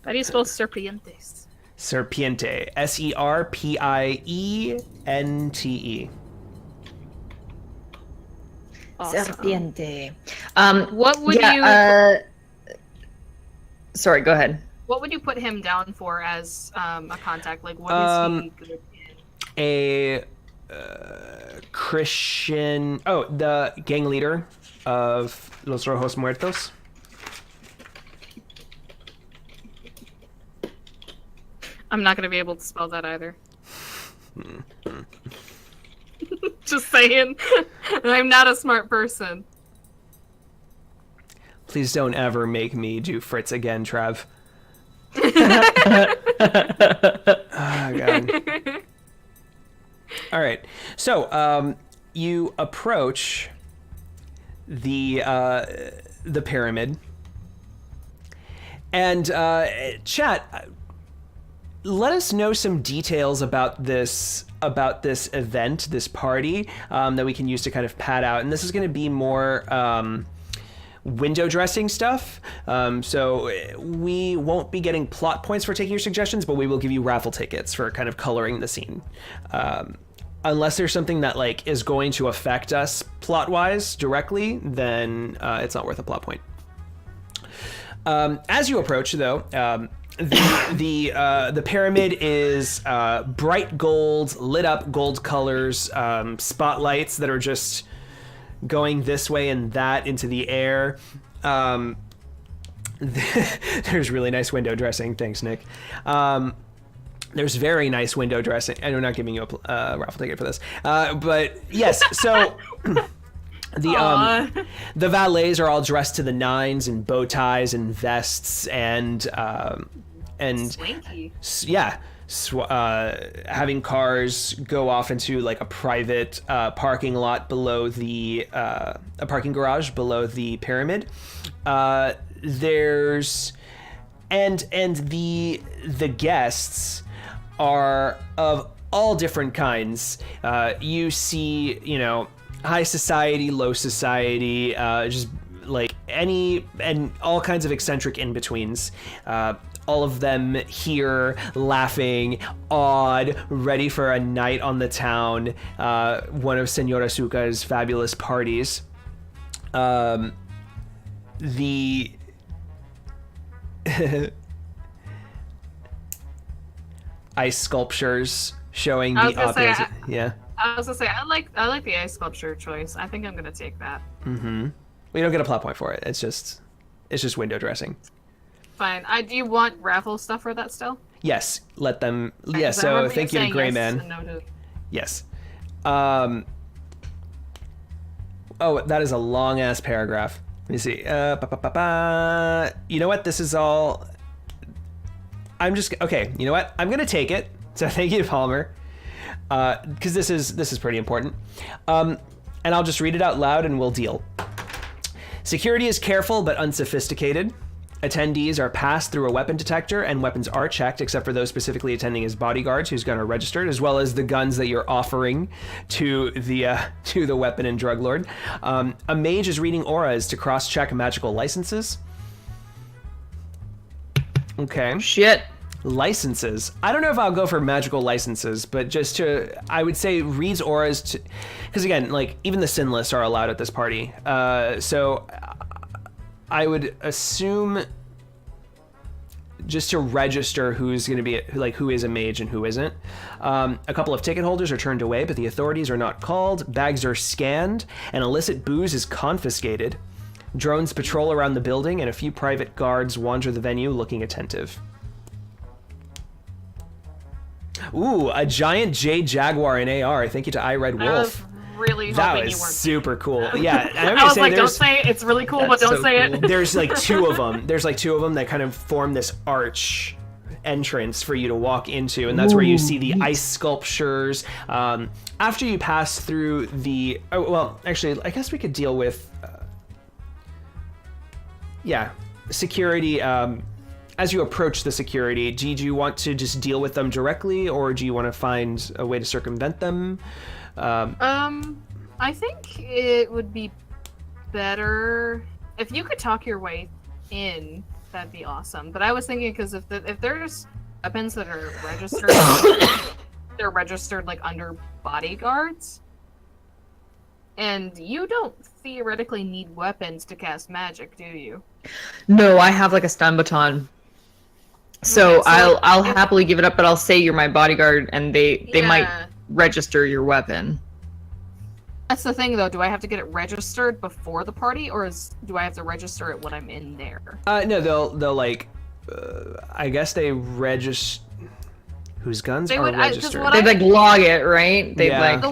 How do you spell serpientes? Serpiente. Serpiente. Awesome. Serpiente. What would Sorry, go ahead. What would you put him down for as a contact? Like, what is he good in? A Christian. The gang leader of Los Rojos Muertos. I'm not gonna be able to spell that either. Just saying. I'm not a smart person. Please don't ever make me do Fritz again, Trev. Oh, God. All right. So, you approach the pyramid, and chat. Let us know some details about this event, this party that we can use to kind of pad out. And this is going to be more window dressing stuff. So we won't be getting plot points for taking your suggestions, but we will give you raffle tickets for kind of coloring the scene. Unless there's something that like is going to affect us plot-wise directly, then it's not worth a plot point. As you approach, though, the pyramid is bright gold, lit up gold colors, spotlights that are just going this way and that into the air. There's really nice window dressing. Thanks, Nick. There's very nice window dressing. I'm not giving you a raffle ticket for this. But yes, so the valets are all dressed to the nines in bow ties and vests and Swanky. yeah, having cars go off into like a private parking lot below a parking garage below the pyramid. There's and the guests are of all different kinds. You see, high society, low society, just like any and all kinds of eccentric in-betweens. All of them here, laughing, awed, ready for a night on the town, one of Señor Azucar's fabulous parties. The ice sculptures showing the opposite. Yeah. I was gonna say I like the ice sculpture choice. I think I'm gonna take that. Mm-hmm. We don't get a plot point for it. It's just window dressing. Fine. Do you want raffle stuff for that still? Yes. Let them. Okay, Yeah. 'cause I So remember thank you to saying Gray yes Man. and no to- Yes. Oh, that is a long ass paragraph. Let me see. You know what? This is all. Okay. You know what? I'm gonna take it. So thank you, Palmer, because this is pretty important. And I'll just read it out loud, and we'll deal. Security is careful but unsophisticated. Attendees are passed through a weapon detector, and weapons are checked, except for those specifically attending as bodyguards whose gun are registered, as well as the guns that you're offering to the weapon and drug lord. A mage is reading auras to cross-check magical licenses. Okay. Shit. Licenses. I don't know if I'll go for magical licenses, but I would say reads auras to, because again, like even the sinless are allowed at this party. So I would assume just to register who's going to be who is a mage and who isn't. A couple of ticket holders are turned away, but the authorities are not called. Bags are scanned, and illicit booze is confiscated. Drones patrol around the building, and a few private guards wander the venue looking attentive. Ooh, a giant jade jaguar in AR. Thank you to I Red Wolf. Really that hoping was you weren't. Super cool. Yeah, I was like, don't say it. It's really cool, but don't say it. There's like two of them. There's like two of them that kind of form this arch entrance for you to walk into, and that's where you see the ice sculptures. After you pass through the, actually, I guess we could deal with, security. As you approach the security, do you want to just deal with them directly, or do you want to find a way to circumvent them? I think it would be better if you could talk your way in. That'd be awesome. But I was thinking, because if there's weapons that are registered, they're registered like under bodyguards, and you don't theoretically need weapons to cast magic, do you? No, I have like a stun baton. So, I'll happily give it up, but I'll say you're my bodyguard, and they might register your weapon. That's the thing, though. Do I have to get it registered before the party, or do I have to register it when I'm in there? No, they'll like, I guess they register. Whose guns are registered? They like log it, right? They like.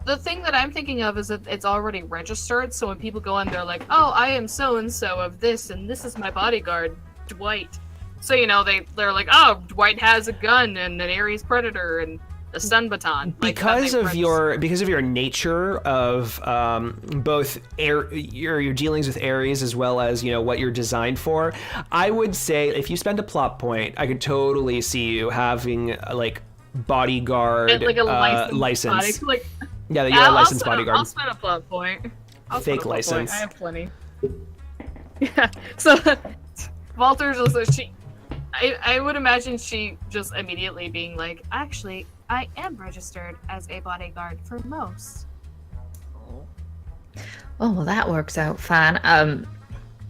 The thing that I'm thinking of is that it's already registered, so when people go in, they're like, "Oh, I am so and so of this, and this is my bodyguard, Dwight." So they're like, "Oh, Dwight has a gun and an Ares Predator and a stun baton." Because of your nature of both your dealings with Ares as well as what you're designed for, I would say if you spend a plot point, I could totally see you having like bodyguard like a license. You're a licensed bodyguard. I'll spend a plot point. Fake license. I have plenty. Yeah. So Walter's also I would imagine she just immediately being like, actually, I am registered as a bodyguard for most. Oh, well, that works out fine.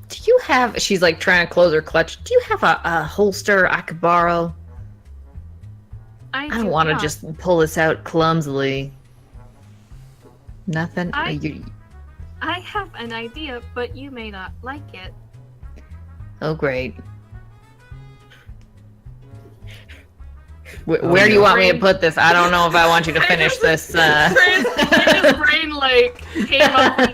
Do you have, she's like trying to close her clutch, do you have a holster I could borrow? I don't want to just pull this out clumsily. Nothing? I have an idea, but you may not like it. Oh, great. Where do you want me to put this? I don't know if I want you to finish this. His brain came up.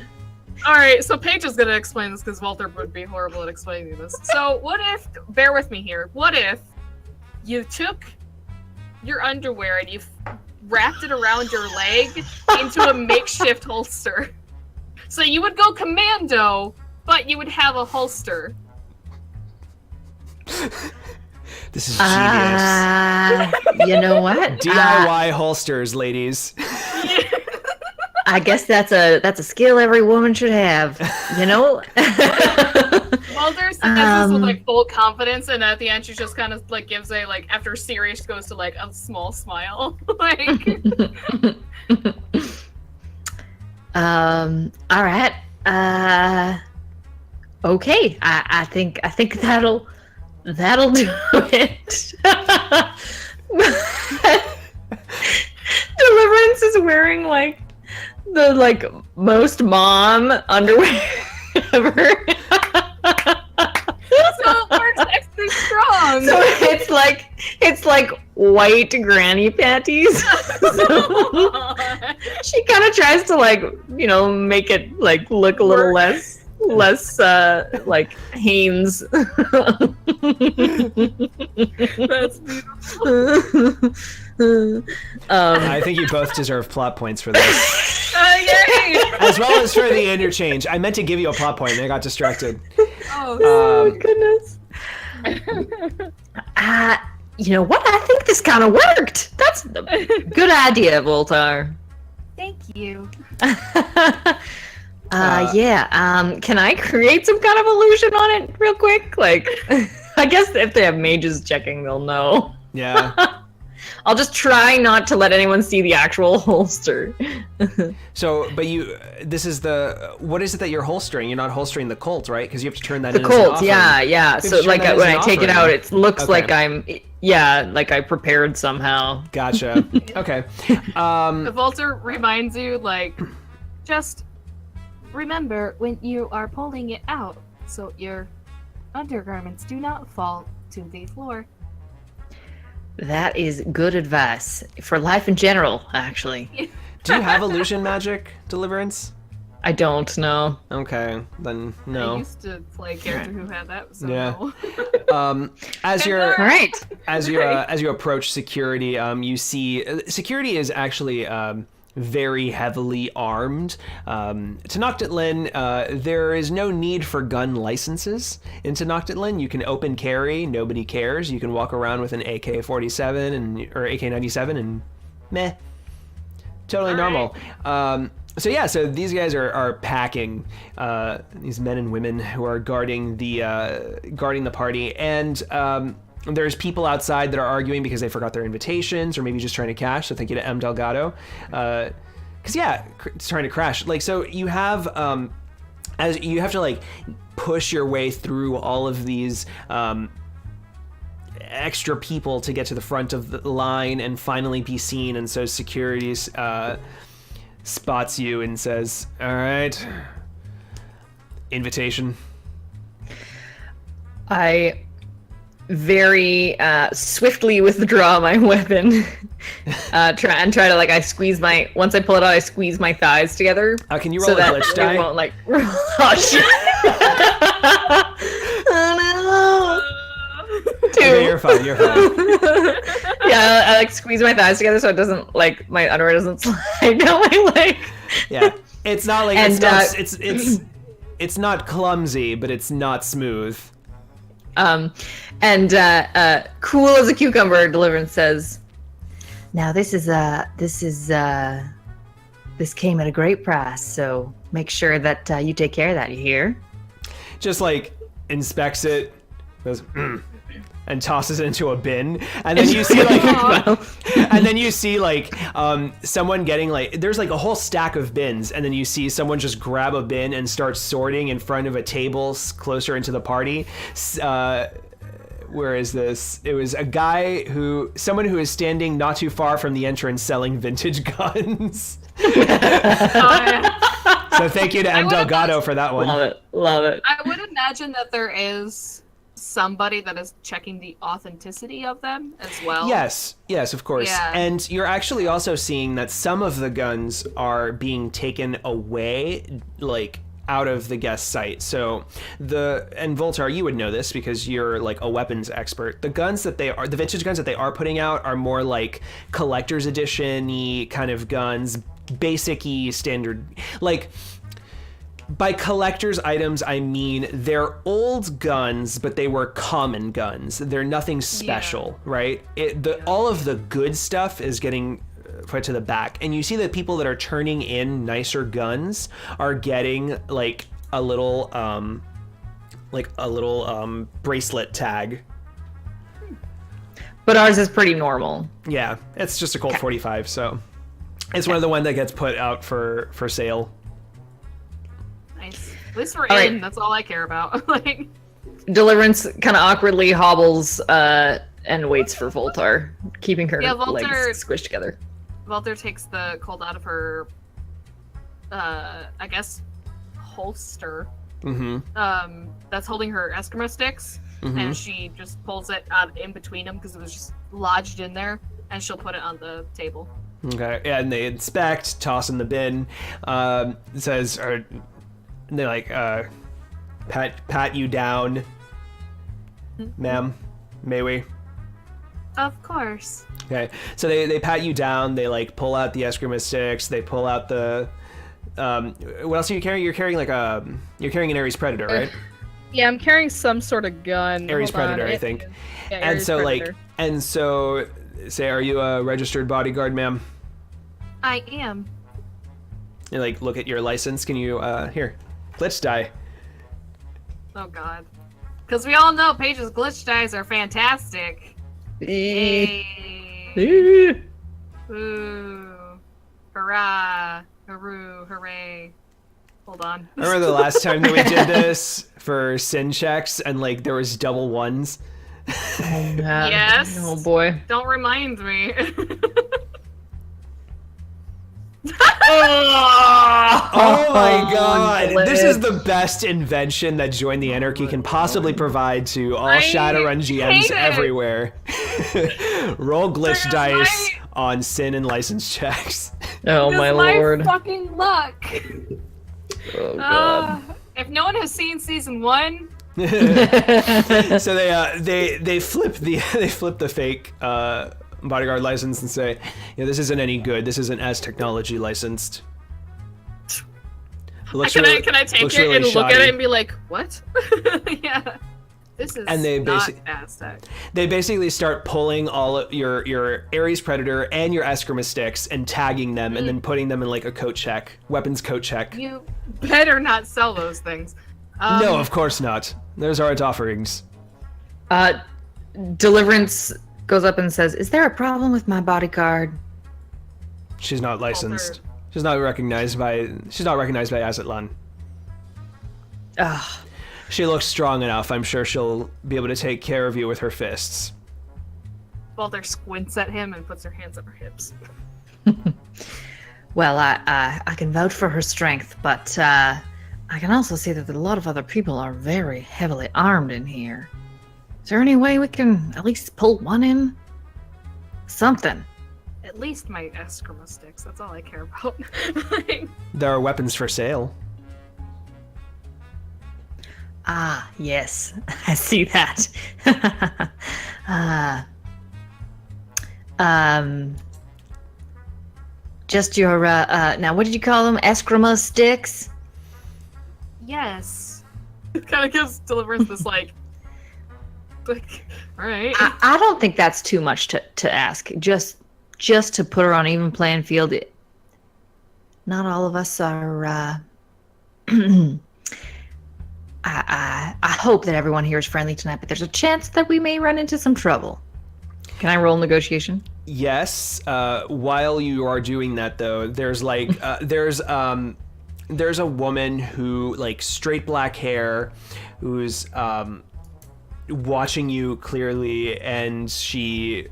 All right, so Paige is gonna explain this because Walter would be horrible at explaining this. So what if? Bear with me here. What if you took your underwear and you wrapped it around your leg into a makeshift holster? So you would go commando, but you would have a holster. This is genius. You know what? DIY holsters, ladies. I guess that's a skill every woman should have. Walter says this with full confidence, and at the end she just kind of gives a after serious goes to a small smile. All right. Okay. I think that'll do it. Deliverance is wearing the most mom underwear ever. So it works extra strong. So it's like white granny panties. So she kind of tries to make it look a little less less like Haynes. That's beautiful. I think you both deserve plot points for this, Yay! as well as for the interchange. I meant to give you a plot point, and I got distracted. Oh, Goodness. You know what? I think this kind of worked. That's a good idea, Voltar. thank you. Yeah. Can I create some kind of illusion on it real quick? Like, I guess if they have mages checking, they'll know. Yeah. I'll just try not to let anyone see the actual holster. So, but this is what is it that you're holstering? You're not holstering the Colt, right? Because you have to turn that The in as an Colt, offering. yeah. You have So, to like, turn that when as I an take it offering. out, it looks Okay. like like I prepared somehow. Gotcha. Okay. The Volter reminds you, like, just remember when you are pulling it out, so your undergarments do not fall to the floor. That is good advice for life in general, actually. Do you have illusion magic, Deliverance? I don't know. Okay, then I no. used to play a character who had that, so Yeah. no. As you're All right. as you approach security, you see security is actually very heavily armed. Tenochtitlan, there is no need for gun licenses in Tenochtitlan. You can open carry, nobody cares. You can walk around with an AK-47 or AK-97 and meh, totally normal. So these guys are packing, these men and women who are guarding the party, and there's people outside that are arguing because they forgot their invitations or maybe just trying to cash. So thank you to M. Delgado. Because it's trying to crash. Like, so you have, as you have to like push your way through all of these extra people to get to the front of the line and finally be seen. And so security spots you and says, "All right, invitation." I very swiftly withdraw my weapon. Try to like once I pull it out, I squeeze my thighs together. Can you roll so a that glitch it die? won't like. Oh shit! Oh no! Okay, you're fine. You're fine. Yeah, I like squeeze my thighs together so it doesn't like my underwear doesn't slide down my leg. Yeah, it's not like And, it's not clumsy, but it's not smooth. Cool as a cucumber, Deliverance says, "Now this came at a great price, so make sure that you take care of that. You hear?" Just like inspects it, goes, and tosses it into a bin, and then you see like, someone getting like, there's like a whole stack of bins, and then you see someone just grab a bin and start sorting in front of a table closer into the party. Where is this? It was someone who is standing not too far from the entrance selling vintage guns. So thank you to M. Delgado for that one. Love it. I would imagine that there is somebody that is checking the authenticity of them as well. Yes, of course. Yeah. And you're actually also seeing that some of the guns are being taken away, like out of the guest site. So and Voltar, you would know this because you're like a weapons expert. The vintage guns that they are putting out are more like collector's edition-y kind of guns, basic-y standard. Like, by collector's items, I mean they're old guns, but they were common guns. They're nothing special, right? All of the good stuff is getting put to the back, and you see that people that are turning in nicer guns are getting like a little bracelet tag. But ours is pretty normal. Yeah, it's just a Colt 45, so it's one of the ones that gets put out for sale. Nice. At least we're All in. right. That's all I care about. Like, Deliverance kind of awkwardly hobbles and waits for Voltar, keeping her Yeah, Voltar- legs squished together. Walter takes the Colt out of her, I guess, holster. Mm-hmm. That's holding her Eskimo sticks, Mm-hmm. and she just pulls it out in between them because it was just lodged in there, and she'll put it on the table. Okay, yeah, and they inspect, toss in the bin. It says, and they're like, pat you down. Ma'am, may we? Of course. Okay, so they pat you down. They like pull out the eskrima sticks. They pull out the. What else are you carrying? You're carrying you're carrying an Ares Predator, right? Yeah, I'm carrying some sort of gun. Ares Hold on. Predator, I think. Yeah, And Ares so Predator. say, are you a registered bodyguard, ma'am? I am. You look at your license. Can you here, glitch die? Oh god. Because we all know Paige's glitch dice are fantastic. Yay. Ooh. Hurrah. Hooroo. Hooray. Hold on. I remember the last time that we did this for sin checks, and there was double ones. Yes. Oh boy. Don't remind me. Oh my god! glitch. This is the best invention that Join the Anarchy can possibly provide to all I Shadowrun GMs hate it. everywhere. Roll glitch There's dice my- on sin and license checks. Oh my lord. fucking luck. Oh god. If no one has seen season 1, So they flip the fake bodyguard license and say, this isn't any good. This isn't as technology licensed. It looks can really- I take looks it really and look at shoddy. it and be like, what? Yeah. This is And they not basi- Aztec. They basically start pulling all of your Ares Predator and your eskrima sticks and tagging them and then putting them in a coat check, weapons coat check. You better not sell those things. No, of course not. Those aren't offerings. Deliverance goes up and says, "Is there a problem with my bodyguard?" She's not licensed. She's not recognized by Aztlan. Ugh. She looks strong enough. I'm sure she'll be able to take care of you with her fists. Walter squints at him and puts her hands on her hips. Well, I can vouch for her strength, but I can also see that a lot of other people are very heavily armed in here. Is there any way we can at least pull one in? Something. At least my eskrima sticks. That's all I care about. Like, There are weapons for sale. Ah, yes, I see that. Just your, now what did you call them? Eskrima sticks? yes. It kind of gives Deliverance this like, all right. I don't think that's too much to ask. Just to put her on even playing field. Not all of us are, I hope that everyone here is friendly tonight, but there's a chance that we may run into some trouble. Can I roll negotiation? Yes. While you are doing that, though, there's there's a woman who straight black hair, who's watching you clearly, and she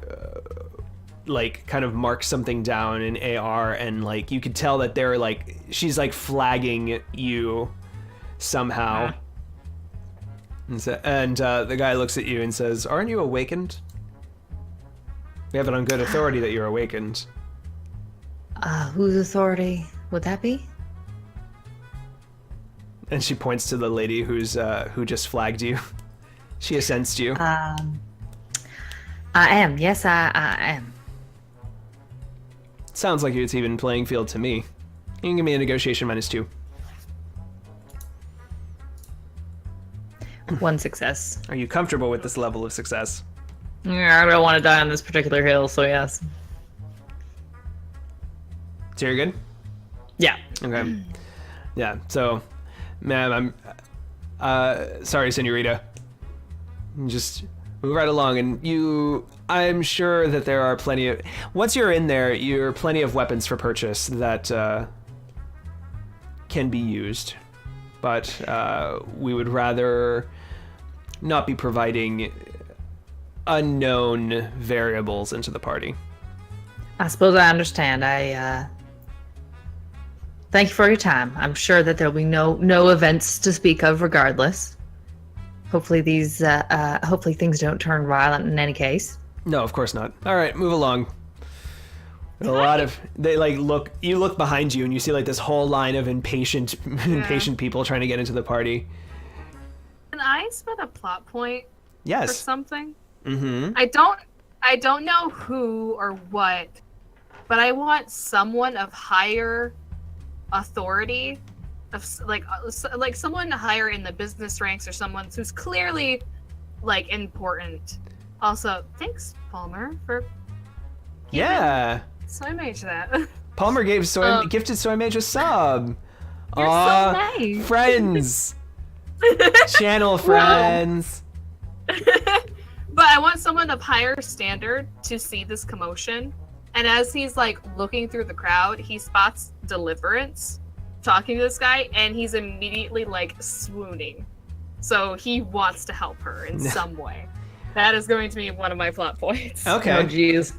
kind of marks something down in AR, and you could tell that they're she's flagging you somehow. And the guy looks at you and says, "Aren't you awakened? We have it on good authority that you're awakened." Whose authority would that be? And she points to the lady who just flagged you. She assents you. I am. Yes, I am. Sounds like it's even playing field to me. You can give me a negotiation -2. 1 success. Are you comfortable with this level of success? Yeah, I don't want to die on this particular hill, so yes. So you're good? Yeah. Okay. Yeah, so, ma'am, I'm sorry, senorita. Just move right along, and I'm sure that there are plenty of, once you're in there, you're plenty of weapons for purchase that can be used, but we would rather not be providing unknown variables into the party. I suppose I understand. Thank you for your time. I'm sure that there'll be no events to speak of regardless. Hopefully hopefully things don't turn violent in any case. No, of course not. All right, move along. A lot of you look behind you and you see this whole line of impatient people trying to get into the party. Can I spend a plot point for Yes. something? Mm-hmm. I don't know who or what, but I want someone of higher authority, like someone higher in the business ranks, or someone who's clearly like important. Also, thanks Palmer for Yeah. Soy Mage that. Palmer gifted Soy Mage a sub. You're so nice. Friends. Channel friends. But I want someone of higher standard to see this commotion. And as he's like looking through the crowd, he spots Deliverance talking to this guy, and he's immediately like swooning. So he wants to help her in some way. That is going to be one of my plot points. Okay. Oh, jeez.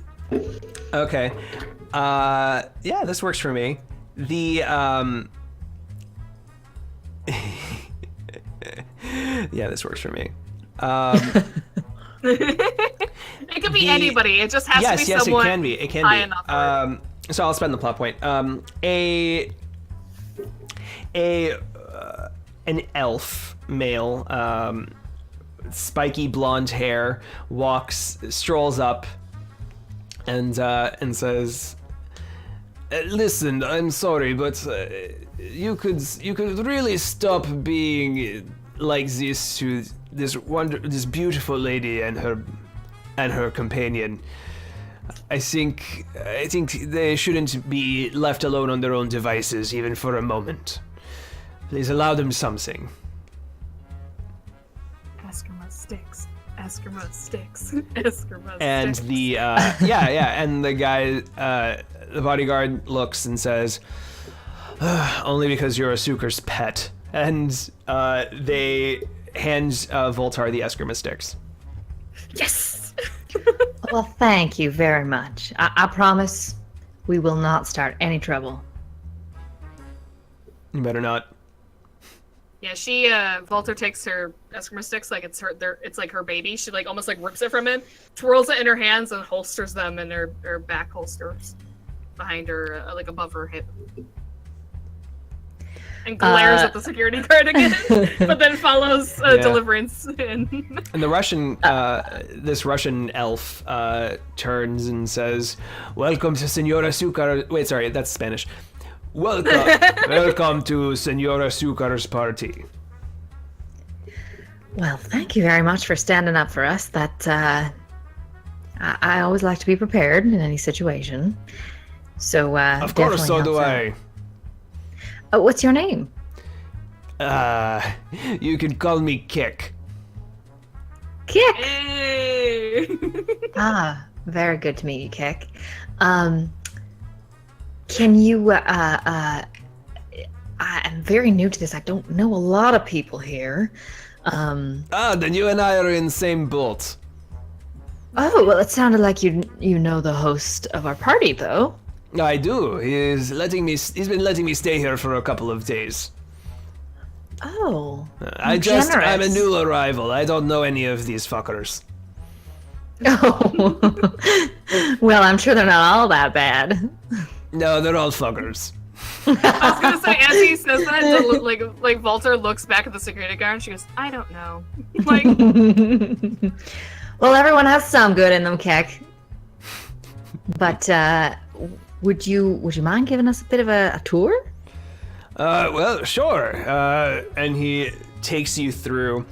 Okay. Yeah, this works for me. The yeah, this works for me. It could be anybody. It just has to be someone. It can be. It can high be. enough. So I'll spend the plot point. An elf male, spiky blonde hair, strolls up, and says, "Listen, I'm sorry, but you could really stop being like this to this beautiful lady and her companion. I think they shouldn't be left alone on their own devices even for a moment. Please allow them something." Eskrima sticks. Eskrima sticks. Eskrima And sticks. the and the guy, the bodyguard looks and says, "Only because you're Azucar's pet." And they hand Voltar the Eskrima sticks. Yes. Well, thank you very much. I promise we will not start any trouble. You better not. Yeah, she Volter takes her Eskrima sticks like it's it's like her baby. She like almost like rips it from him, twirls it in her hands, and holsters them in her back holsters behind her, like above her hip. And glares at the security guard again, but then follows Deliverance in. And the Russian, this Russian elf turns and says, "Welcome to Señor Azucar." Wait, sorry, that's Spanish. Welcome to Señor Azucar's party. Well, thank you very much for standing up for us. That I always like to be prepared in any situation. So Of course, so do I. Oh, what's your name? You can call me Kick. Kick. Hey! Very good to meet you, Kick. Can you? I am very new to this. I don't know a lot of people here. Then you and I are in the same boat. Oh, well, it sounded like you know the host of our party, though. I do. He's been letting me stay here for a couple of days. Oh. I'm a new arrival. I don't know any of these fuckers. Oh. Well, I'm sure they're not all that bad. No, they're all fuckers. I was gonna say, as he says that, like Volter looks back at the security guard and she goes, "I don't know." Like, well, everyone has some good in them, Keck. But would you mind giving us a bit of a tour? Well, sure. And he takes you through.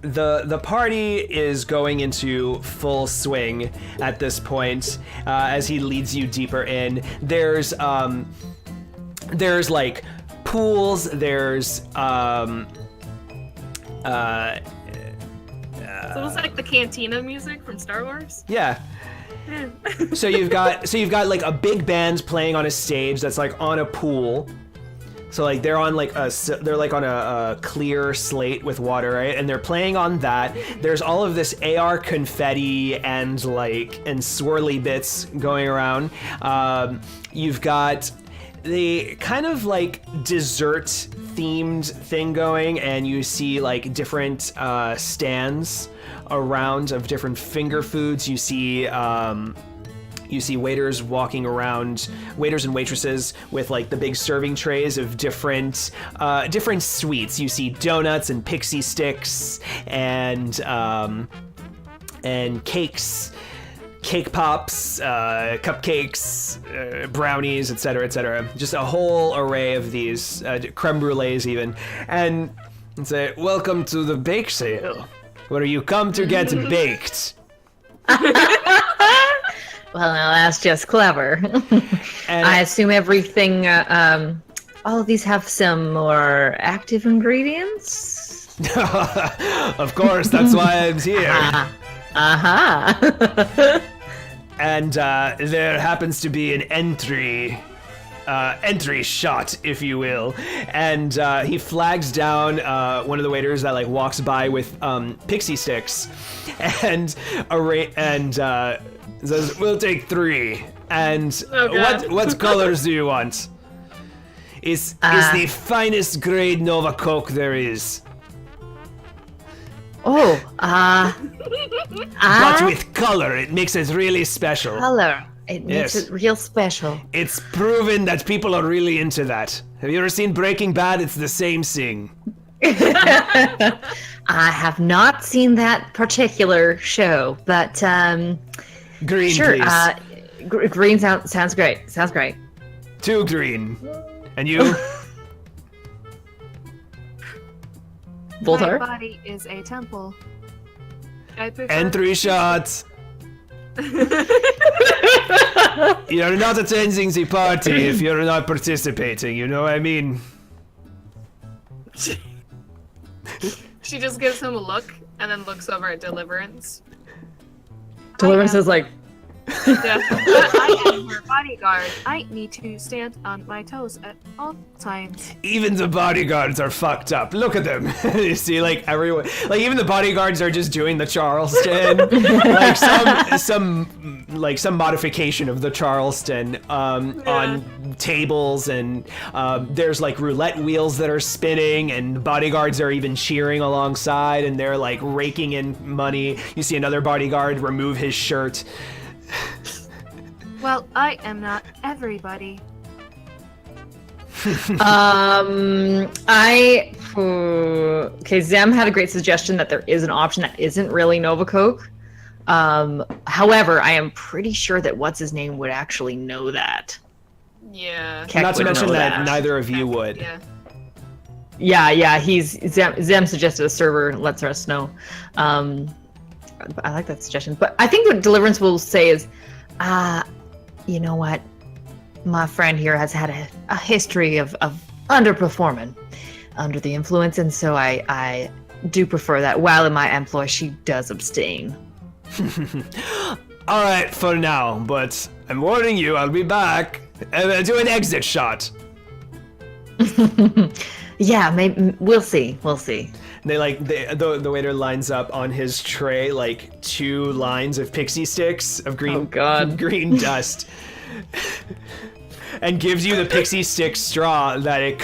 The party is going into full swing at this point as he leads you deeper in. There's like pools. There's so it's like the cantina music from Star Wars. Yeah. So you've got like a big band playing on a stage that's like on a pool. So like they're on a clear slate with water, right? And they're playing on that. There's all of this AR confetti and swirly bits going around. You've got the kind of like dessert themed thing going, and you see like different stands around of different finger foods. You see You see waiters walking around, waiters and waitresses with like the big serving trays of different sweets. You see donuts and pixie sticks and cakes, cake pops, cupcakes, brownies, etc., etc. Just a whole array of these, creme brulees even, and say, "Welcome to the bake sale, where you come to get baked." Well, now that's just clever. And I assume everything, all of these have some more active ingredients? of course, that's why I'm here. Uh-huh. And there happens to be an entry shot, if you will. And he flags down one of the waiters that like walks by with pixie sticks, and says, "We'll take 3. And what colors do you want? Is the finest grade Nova Coke there is. Oh, But with color, it makes it really special. color. It makes Yes. it real special. It's proven that people are really into that. Have you ever seen Breaking Bad? It's the same thing. I have not seen that particular show, but Green, sure. please. Green sounds great. Sounds great. 2 green. And you? My Voltar? body is a temple. I prefer And 3 shots. You're not attending the party if you're not participating, you know what I mean? She just gives him a look and then looks over at Deliverance. Deliverance is like, Yeah. I am her bodyguard. I need to stand on my toes at all times. Even the bodyguards are fucked up. Look at them. You see, like everyone, like even the bodyguards are just doing the Charleston, like some modification of the Charleston on tables, and there's like roulette wheels that are spinning, and bodyguards are even cheering alongside, and they're like raking in money. You see another bodyguard remove his shirt. Well, I am not everybody. Okay, Zem had a great suggestion that there is an option that isn't really Nova Coke. However, I am pretty sure that what's his name would actually know that. Yeah. Keck Not to would mention know that neither of you would. Yeah. Yeah, Zem suggested a server lets us know. I like that suggestion, but I think what Deliverance will say is, you know what? My friend here has had a history of underperforming under the influence, and so I do prefer that. While in my employ, she does abstain. All right, for now, but I'm warning you, I'll be back. Do an exit shot. Yeah, maybe we'll see. We'll see. The waiter lines up on his tray like 2 lines of pixie sticks of green Oh, God. green dust, and gives you the pixie stick straw that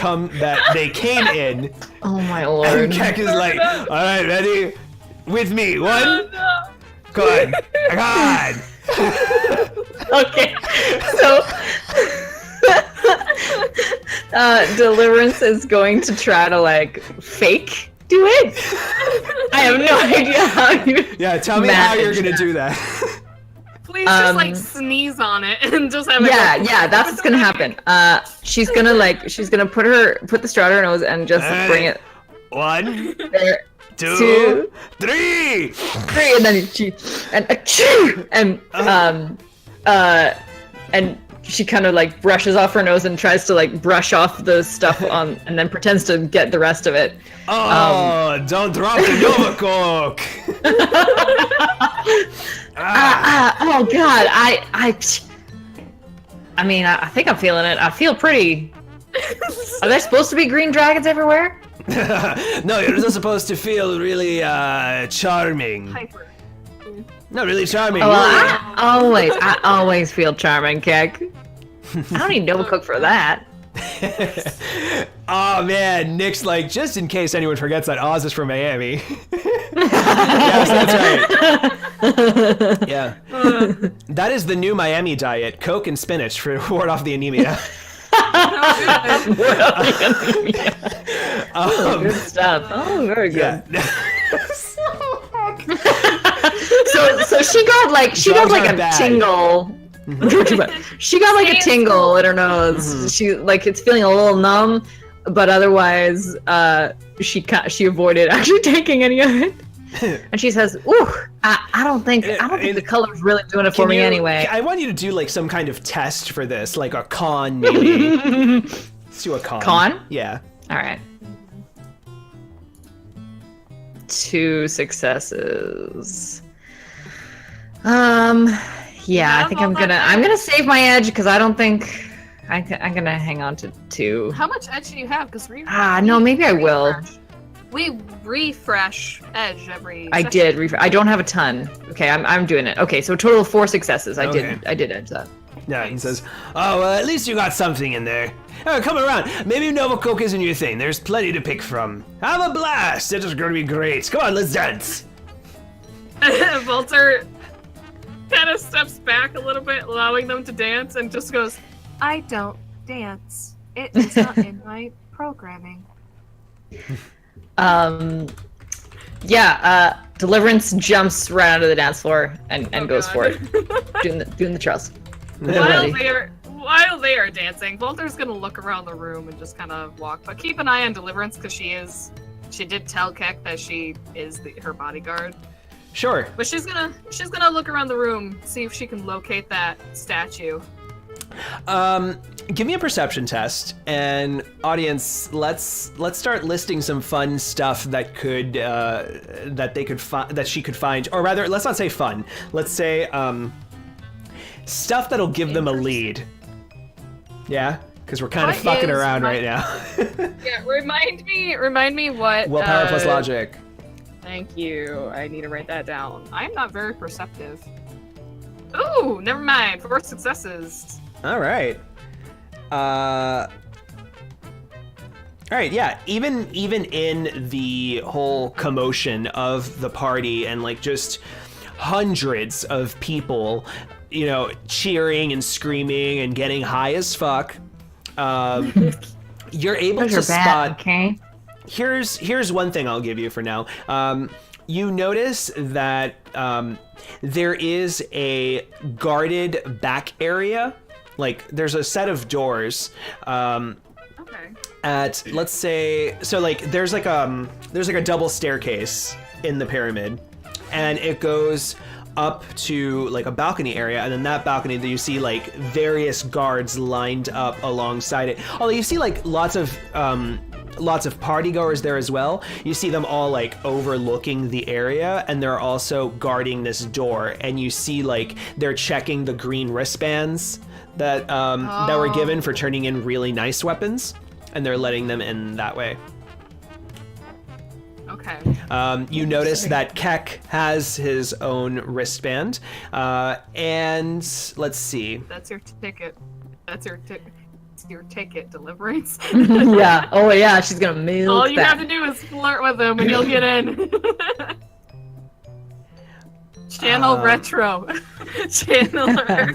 they came in. Oh my And lord. Keck is like, all right, ready? With me, 1. Good. God. Okay, so Deliverance is going to try to like fake do it. I have no idea how you. Yeah, tell me how you're manage gonna do that. Please just like sneeze on it and just have it Yeah, that's what's gonna happen. She's gonna put the straw to her nose and just bring it 1, there. 2, 3. 3, and then and she kind of like brushes off her nose and tries to like brush off the stuff on, and then pretends to get the rest of it. Oh, don't drop the Nova Coke. Oh god, I mean, I think I'm feeling it. I feel pretty. Are there supposed to be green dragons everywhere? No, you're just supposed to feel really charming. Hyper. Not really charming. Oh, well, really. I always feel charming, Keck. I don't need Nova Cook for that. Oh man, Nick's like, just in case anyone forgets that Oz is from Miami. Yes, that's right. Yeah. That is the new Miami diet, Coke and spinach for ward off the anemia. Good stuff. Oh, very good. Yeah. So she got like a bad. tingle. She got like a tingle in her nose. She like it's feeling a little numb, but otherwise, she avoided actually taking any of it. And she says, "Ooh, I don't think the color's really doing it for me anyway." I want you to do like some kind of test for this, like a con maybe. Let's do a con. Con? Yeah. All right. 2 successes. Yeah, I think I'm gonna save my edge because I don't think I'm gonna hang on to 2. How much edge do you have? Because No, maybe I will. We refresh edge every. I did. I don't have a ton. Okay, I'm doing it. Okay, so a total of 4 successes. I did edge that. Yeah, he says, "Oh, well, at least you got something in there. Oh, come around. Maybe Nova Coke isn't your thing. There's plenty to pick from. Have a blast. It's gonna be great. Come on, let's dance." Volter kind of steps back a little bit, allowing them to dance, and just goes, "I don't dance. It is not in my programming." Deliverance jumps right onto the dance floor and goes for it, doing the trust. While they are dancing, Volter's gonna look around the room and just kind of walk, but keep an eye on Deliverance because she did tell Keck that she is her bodyguard. Sure. But she's gonna look around the room, see if she can locate that statue. Give me a perception test, and audience, let's start listing some fun stuff that could that she could find, or rather, let's not say fun. Let's say stuff that'll give them a lead. Yeah, because we're kind of fucking around right now. Yeah, remind me what. Willpower plus logic. Thank you. I need to write that down. I'm not very perceptive. Ooh, never mind. 4 successes. All right. All right, yeah. Even in the whole commotion of the party and like just hundreds of people, you know, cheering and screaming and getting high as fuck, you're able to spot. Okay. Here's one thing I'll give you for now. You notice that there is a guarded back area. Like there's a set of doors. At, let's say, so like there's like a double staircase in the pyramid, and it goes up to like a balcony area, and then that balcony that you see like various guards lined up alongside it. Although you see like lots of party goers there as well. You see them all like overlooking the area, and they're also guarding this door, and you see like they're checking the green wristbands that that were given for turning in really nice weapons, and they're letting them in that way. Okay. You notice that Keck has his own wristband, and let's see. That's your ticket. That's your ticket. Your ticket, Deliverance. Yeah. Oh yeah, she's gonna milk All you that. have to do is flirt with him and you'll get in. Channel retro. Channeler.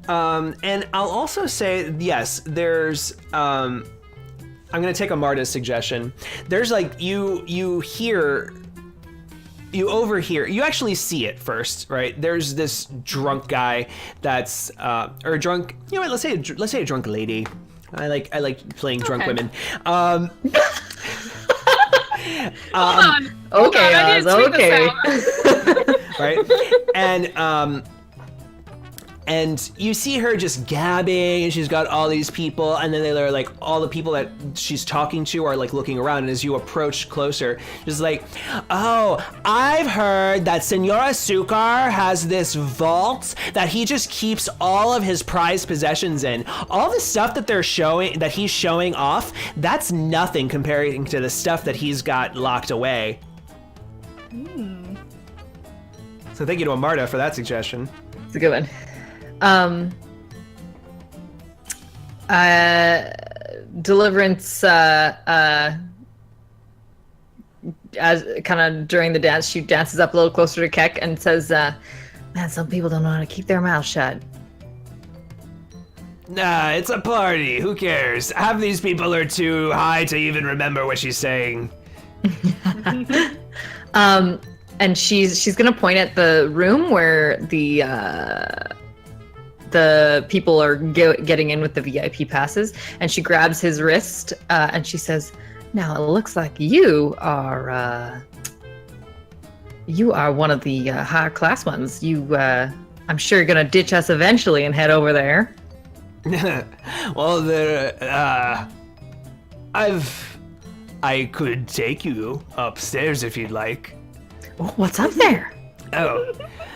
And I'll also say, yes, there's, I'm gonna take Amarda's suggestion. There's like, you overhear, you actually see it first, right? There's this drunk guy that's, or a drunk, you know what, let's say a drunk lady. I like playing drunk women. Hold on. Okay, I need to tweet okay. this out. Right? And you see her just gabbing, and she's got all these people, and then they're like, all the people that she's talking to are like looking around, and as you approach closer, just like, oh, I've heard that Señor Azucar has this vault that he just keeps all of his prized possessions in. All the stuff that he's showing off, that's nothing comparing to the stuff that he's got locked away. So thank you to Amarta for that suggestion. It's a good one. Deliverance, as kind of during the dance, she dances up a little closer to Keck and says, man, some people don't know how to keep their mouth shut. Nah, it's a party. Who cares? Half these people are too high to even remember what she's saying. And she's gonna point at the room where the people are getting in with the VIP passes, and she grabs his wrist and she says, "Now it looks like you are one of the higher class ones. I'm sure you're gonna ditch us eventually and head over there." Well, I could take you upstairs if you'd like. What's up there? Oh,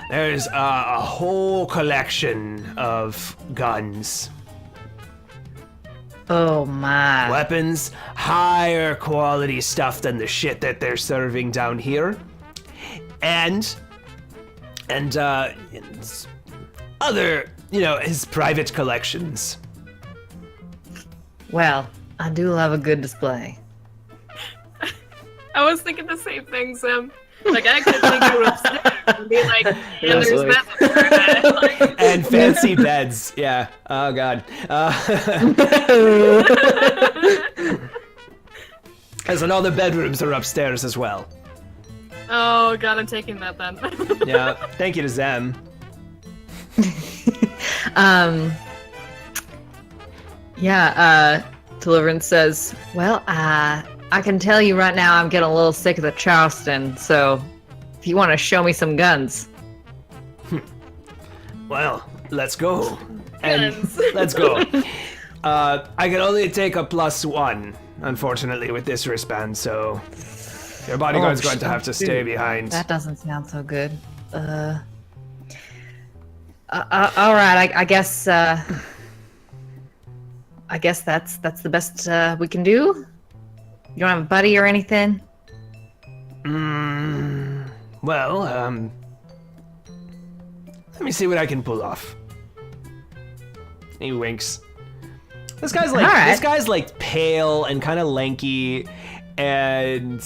there's a whole collection of guns. Oh my. Weapons, higher quality stuff than the shit that they're serving down here. And other, his private collections. Well, I do love a good display. I was thinking the same thing, Sam. Like, I could take you upstairs and be like, and there's beds like, and fancy beds. Yeah. Oh, God. And all the bedrooms are upstairs as well. Oh, God, I'm taking that then. Yeah. Thank you to Zem. Deliverance says, well, I can tell you right now I'm getting a little sick of the Charleston, so if you want to show me some guns. Well, let's go. And Guns. let's go. I can only take a +1, unfortunately, with this wristband, so your bodyguard's going to have to stay behind. That doesn't sound so good. All right, I guess that's the best we can do. You don't have a buddy or anything? Well, let me see what I can pull off. He winks. This guy's like pale and kind of lanky, and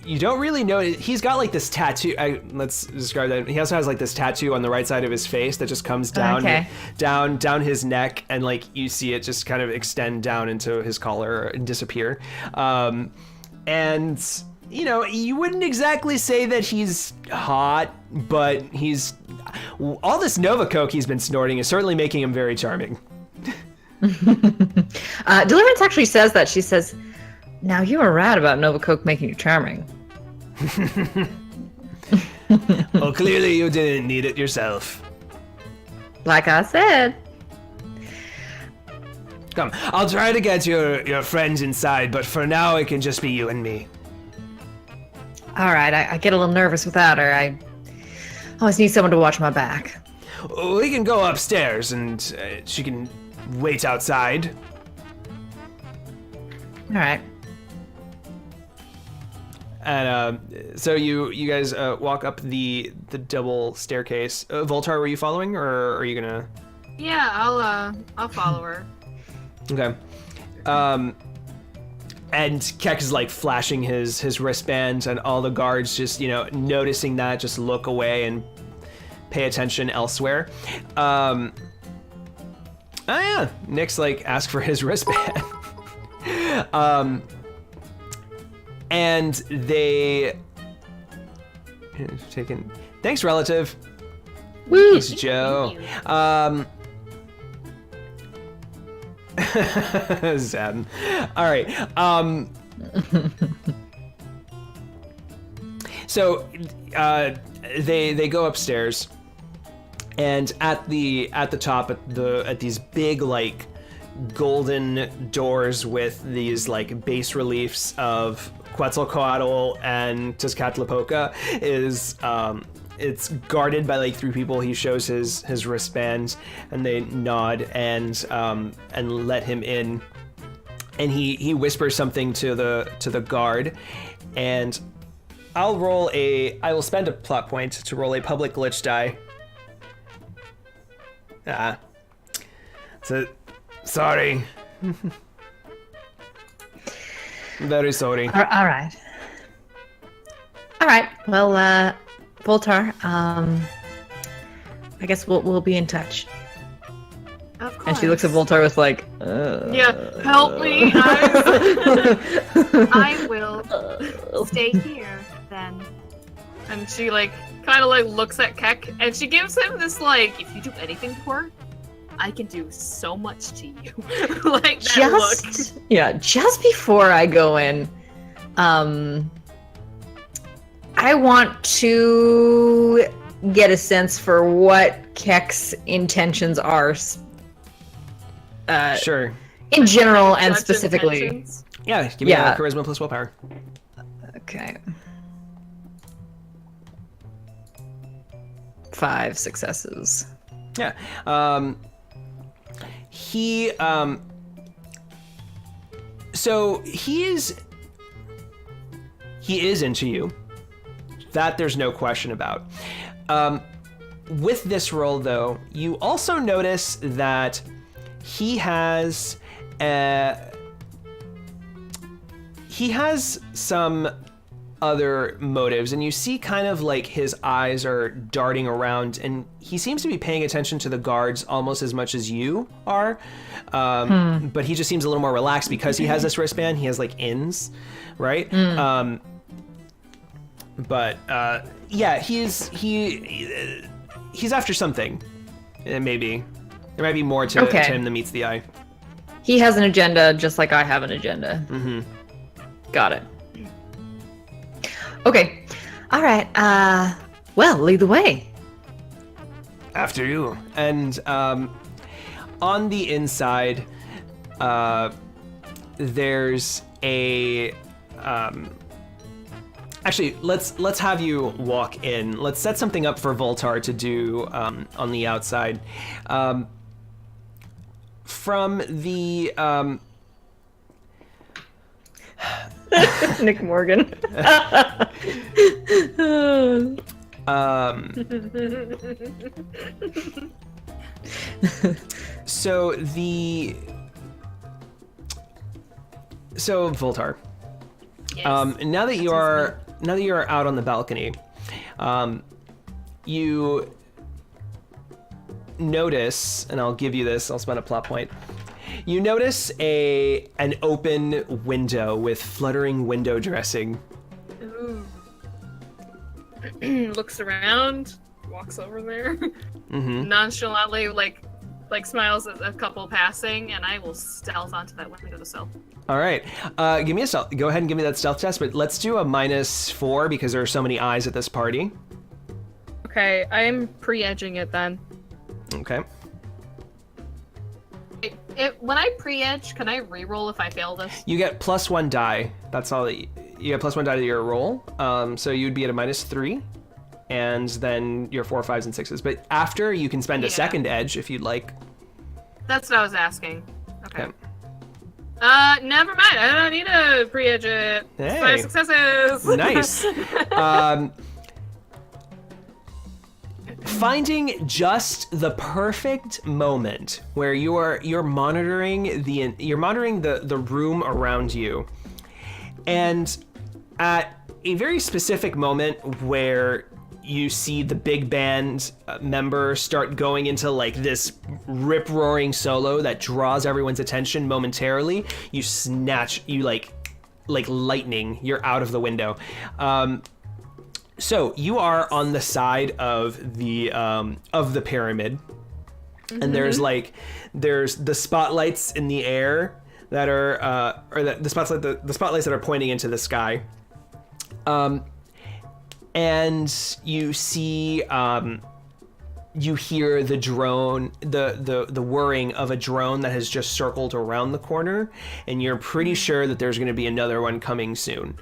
you don't really know. He's got like this tattoo. Let's describe that. He also has like this tattoo on the right side of his face that just comes down, down his neck, and like you see it just kind of extend down into his collar and disappear. And you wouldn't exactly say that he's hot, but all this Nova Coke he's been snorting is certainly making him very charming. Deliverance actually says that. She says, "Now you were right about Nova Coke making you charming." Well, clearly you didn't need it yourself. Like I said. Come, I'll try to get your friends inside, but for now it can just be you and me. All right, I get a little nervous without her. I always need someone to watch my back. We can go upstairs and she can wait outside. All right. And so you guys walk up the double staircase. Voltar, were you following, or are you gonna? Yeah, I'll follow her. Okay. And Keck is like flashing his wristband, and all the guards just noticing that just look away and pay attention elsewhere. Oh yeah, Nick's like ask for his wristband. And they taken. Thanks, relative. Woo! Thanks, Joe. Zen. All right. So they go upstairs, and at the top at these big like golden doors with these like bas reliefs of Quetzalcoatl and Tezcatlipoca is it's guarded by like 3 people. He shows his wristband, and they nod and let him in. And he whispers something to the guard, and I will spend a plot point to roll a public glitch die. So, sorry. Very sorry. All right. All right. Well, Voltar, I guess we'll be in touch. Of course. And she looks at Voltar with like, Yeah, help me. I will stay here then. And she like kind of like looks at Keck and she gives him this like, if you do anything for her, I can do so much to you. Like that look. Yeah, just before I go in, I want to get a sense for what Keck's intentions are. Sure. In general and Judge specifically. intentions. Yeah, give me a charisma plus willpower. Okay. 5 successes. Yeah. So he is into you. That there's no question about. With this roll, though, you also notice that he has some other motives, and you see kind of like his eyes are darting around, and he seems to be paying attention to the guards almost as much as you are. But he just seems a little more relaxed because he has this wristband. He has like ins, right? Yeah, he's after something. Maybe there might be more to him than meets the eye. He has an agenda, just like I have an agenda. Mm-hmm. Got it. Okay. All right. Well, lead the way. After you. And on the inside, there's a. Actually, let's have you walk in. Let's set something up for Voltar to do on the outside. From the Nick Morgan. So Voltar. Yes. Now that you are out on the balcony, you notice, and I'll give you this. I'll spend a plot point. You notice an open window with fluttering window dressing. Ooh. Looks around, walks over there, nonchalantly, like smiles at a couple passing, and I will stealth onto that windowsill. All right, give me a stealth. Go ahead and give me that stealth test, but let's do a -4 because there are so many eyes at this party. Okay, I'm pre-edging it then. Okay. When I pre-edge, can I re-roll if I fail this? You get +1 die. That's all that you get +1 die to your roll. So you'd be at a -3, and then your 4, 5s, and 6s. But after, you can spend a second edge if you'd like. That's what I was asking. Okay. Okay. Never mind. I don't need to pre-edge it. Hey. 5 successes. Nice. Finding just the perfect moment where you're monitoring the room around you, and at a very specific moment where you see the big band member start going into like this rip-roaring solo that draws everyone's attention momentarily, you like lightning, you're out of the window. So you are on the side of the pyramid, and there's the spotlights in the air that are the spotlights that are pointing into the sky, and you see you hear the drone, the whirring of a drone that has just circled around the corner, and you're pretty sure that there's going to be another one coming soon.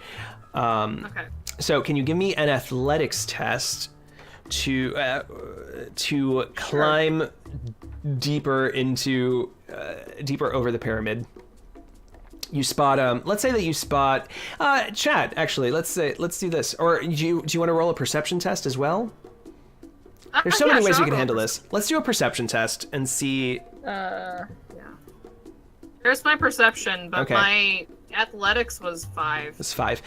Okay. So can you give me an athletics test to climb deeper over the pyramid? you spot let's say that you spot chat. Actually, let's do this. Or do you want to roll a perception test as well? There's so many ways we can handle this. Let's do a perception test and see. Yeah. There's my perception, but my athletics was 5. It's 5.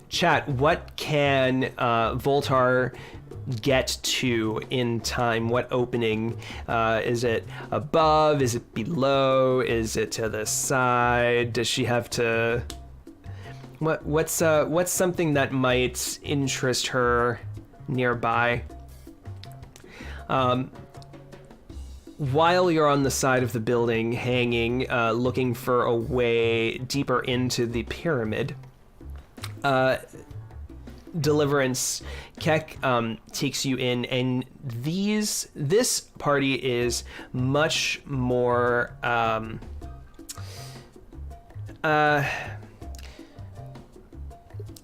Chat, what can Voltar get to in time? What opening? Is it above? Is it below? Is it to the side? Does she have to... What's something that might interest her nearby? While you're on the side of the building, hanging, looking for a way deeper into the pyramid, Deliverance Keck takes you in, and this party is much more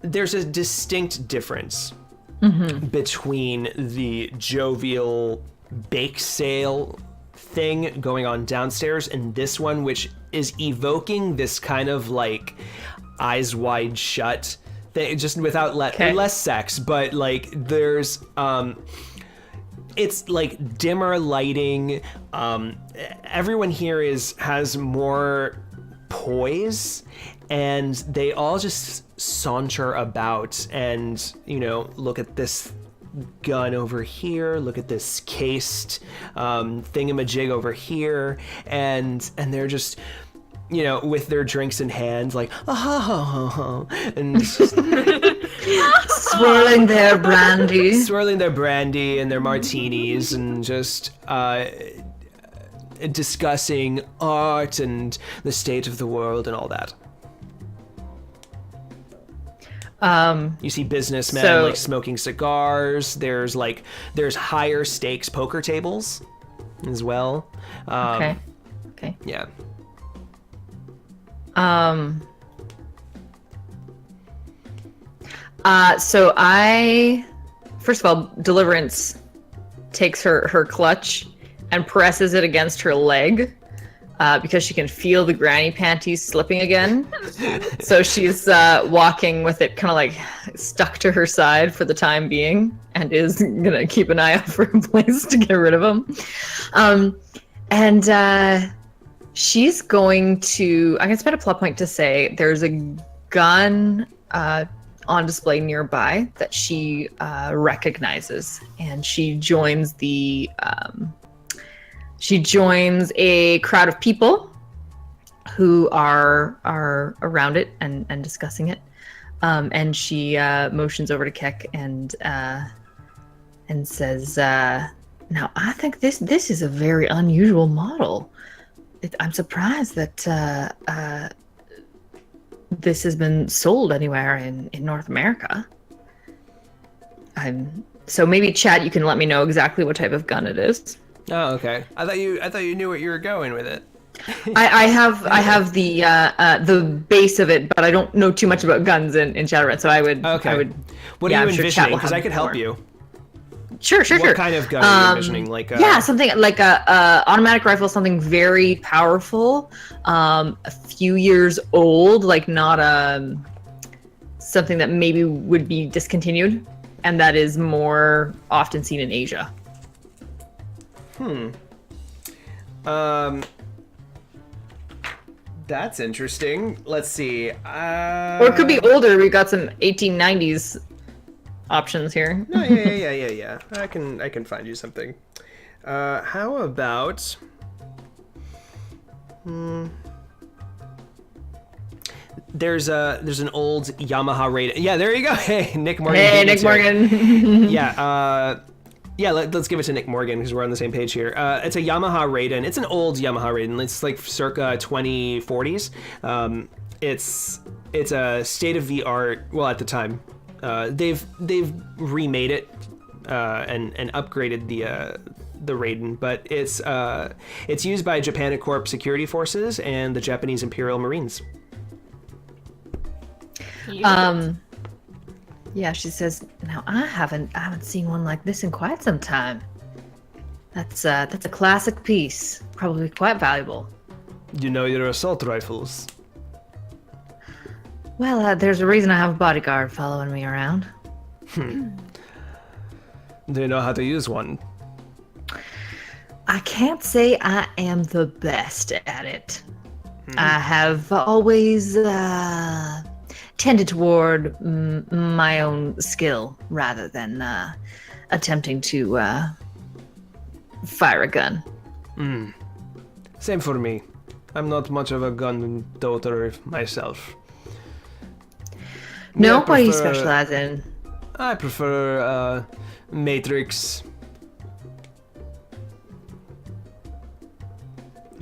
there's a distinct difference between the jovial bake sale thing going on downstairs and this one, which is evoking this kind of like eyes wide shut thing, just without less sex, but like there's it's like dimmer lighting. Everyone here has more poise, and they all just saunter about and, you know, look at this gun over here, look at this cased thingamajig over here, and they're just, you know, with their drinks in hand, like and swirling their brandy and their martinis, and just discussing art and the state of the world and all that. You see businessmen like smoking cigars. There's higher stakes poker tables as well. Okay. Yeah. So first of all, Deliverance takes her clutch and presses it against her leg, because she can feel the granny panties slipping again. So she's walking with it kind of like stuck to her side for the time being, and is gonna keep an eye out for a place to get rid of them. And she's going to, I'm gonna spend a plot point to say there's a gun on display nearby that she recognizes, and she joins a crowd of people who are around it and discussing it. And she motions over to Keck and says, "Now I think this is a very unusual model. I'm surprised that this has been sold anywhere in North America." So maybe, Chad, you can let me know exactly what type of gun it is. Oh, okay. I thought you knew what you were going with it. I have the base of it, but I don't know too much about guns in Shadowrun, so I would. What are you envisioning? Because I could help you. Sure. What kind of gun are you envisioning? Like something like a automatic rifle, something very powerful, a few years old, like not something that maybe would be discontinued, and that is more often seen in Asia. That's interesting. Let's see. Or it could be older. We've got some 1890s options here. No, yeah. I can find you something. How about? There's an old Yamaha Raiden. Yeah, there you go. Hey, Nick Morgan. Hey, Nick Morgan. Yeah. Yeah, let's give it to Nick Morgan because we're on the same page here. It's a Yamaha Raiden. It's an old Yamaha Raiden. It's like circa 2040s. It's a state of the art. Well, at the time, they've remade it and upgraded the Raiden, but it's used by Japanicorp security forces and the Japanese Imperial Marines. Yeah, she says, "Now I haven't seen one like this in quite some time. That's a classic piece, probably quite valuable." You know your assault rifles. Well, there's a reason I have a bodyguard following me around. Do you know how to use one? I can't say I am the best at it. I have always tended toward my own skill rather than attempting to fire a gun. Same for me. I'm not much of a gun toter myself. No, I what do you prefer- specialize in? I prefer Matrix.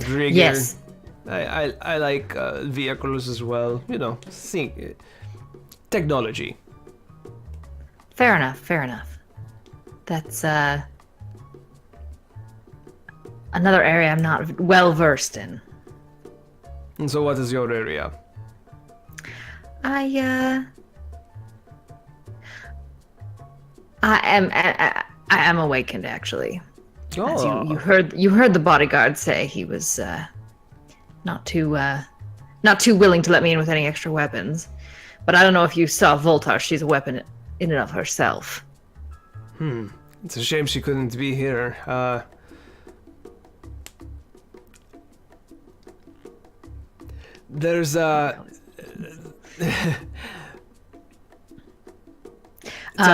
Rigger. Yes. I like vehicles as well. You know, technology. Fair enough, fair enough. That's another area I'm not well versed in. And so, what is your area? I am awakened actually. As you heard the bodyguard say he was not too willing to let me in with any extra weapons. But I don't know if you saw Voltar. She's a weapon in and of herself. It's a shame she couldn't be here. There's Tell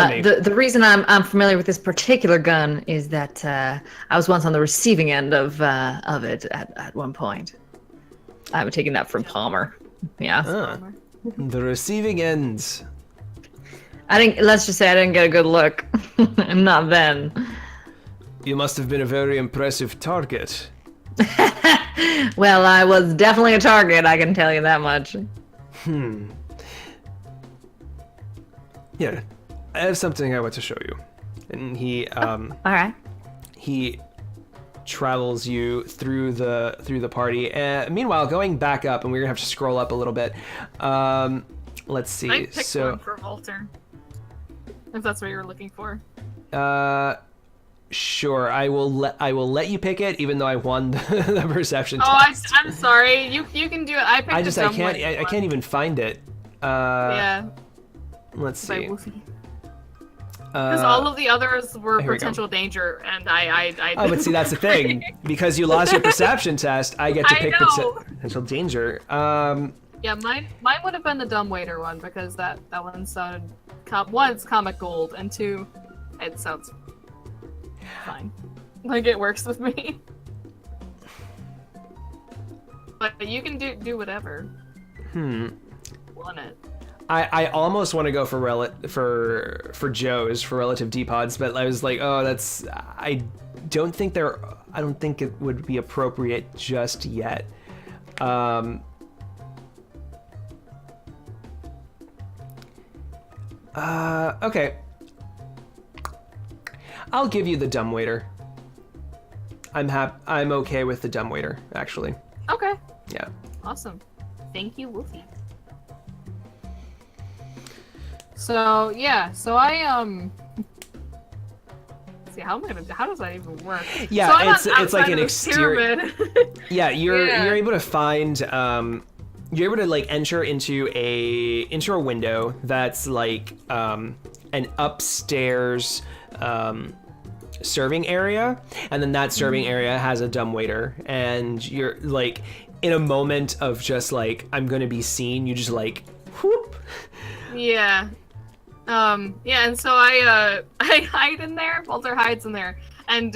me. The reason I'm familiar with this particular gun is that I was once on the receiving end of it at one point. I'm taking that from Palmer. Yeah. The receiving ends. Let's just say I didn't get a good look. Not then. You must have been a very impressive target. Well, I was definitely a target, I can tell you that much. Here, I have something I want to show you. And he All right. he travels you through the party. Meanwhile, going back up, and we're gonna have to scroll up a little bit. Let's see. I picked one for Volter. If that's what you were looking for. Sure. I will let you pick it, even though I won the perception test. I'm sorry. You can do it. I picked. I can't even find it. Yeah. Let's By see. Woofy. Because all of the others were here we go. potential danger, and I Oh, but see, that's the thing. Because you lost your perception test, I get to I pick know. potential danger. Yeah, mine would have been the dumbwaiter one because that one sounded one, it's comic gold, and two, it sounds fine. Like it works with me. But you can do whatever. Want it. I almost want to go for Joe's for relative D-pods, but I was like, oh, I don't think it would be appropriate just yet. Okay. I'll give you the dumbwaiter. I'm okay with the dumbwaiter, actually. Okay. Yeah. Awesome. Thank you, Woofy. So yeah, so I see how does that even work? Yeah, so it's like an exterior. Yeah, you're able to find you're able to like enter into a window that's like an upstairs serving area, and then that serving area has a dumbwaiter, and you're like in a moment of just like I'm gonna be seen, you just like whoop. Yeah. Yeah, and so I hide in there. Walter hides in there, and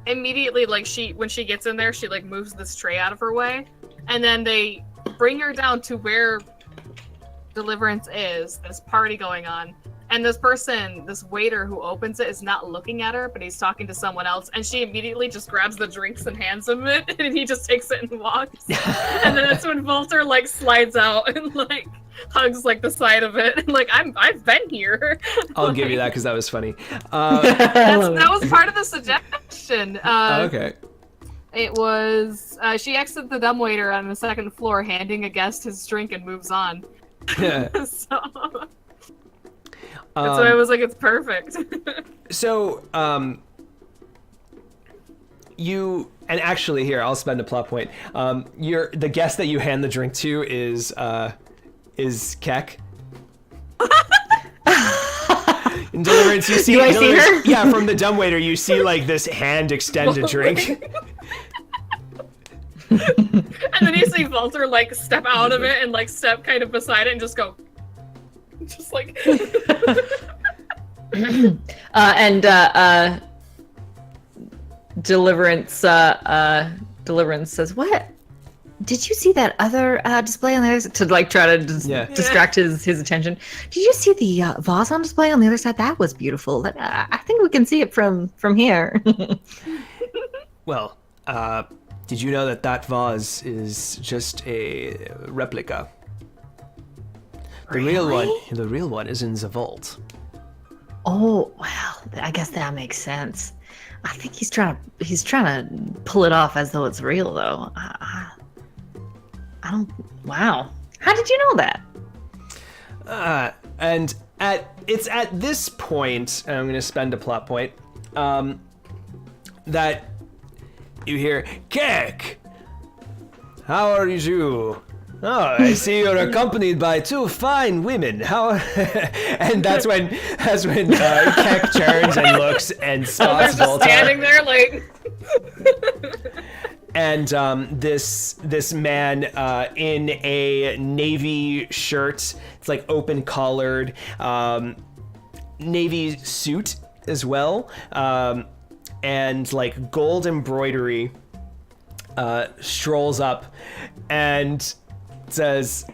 immediately, like when she gets in there, she like moves this tray out of her way, and then they bring her down to where Deliverance is. This party going on, and this waiter who opens it is not looking at her, but he's talking to someone else, and she immediately just grabs the drinks and hands him it, and he just takes it and walks. And then that's when Walter like slides out and like hugs like the side of it, and like I've been here. I'll give you that because that was funny. That was part of the suggestion. Okay. It was she exits the dumbwaiter on the second floor, handing a guest his drink and moves on. So that's why I was like, it's perfect. So, you and actually here I'll spend a plot point. The guest that you hand the drink to is is Keck. In Deliverance, you see, Do I see her? Yeah, from the dumbwaiter, you see like this hand extend a drink. And then you see Walter like step out of it and like step kind of beside it and just go, just like. Deliverance Deliverance says, "What? Did you see that other display on the other side?" To like try to distract his attention. Did you see the vase on display on the other side? That was beautiful. I think we can see it from here. Well, did you know that vase is just a replica? The real one is in the vault. Oh well, I guess that makes sense. I think he's trying to pull it off as though it's real, though. I don't. Wow. How did you know that? And it's at this point, and I'm going to spend a plot point, that you hear, Keck, how are you? Oh, I see you're accompanied by two fine women. How? And that's when Keck turns and looks and spots Volta. Standing there like. And this man in a navy shirt, it's like open collared, navy suit as well, and like gold embroidery, strolls up and says,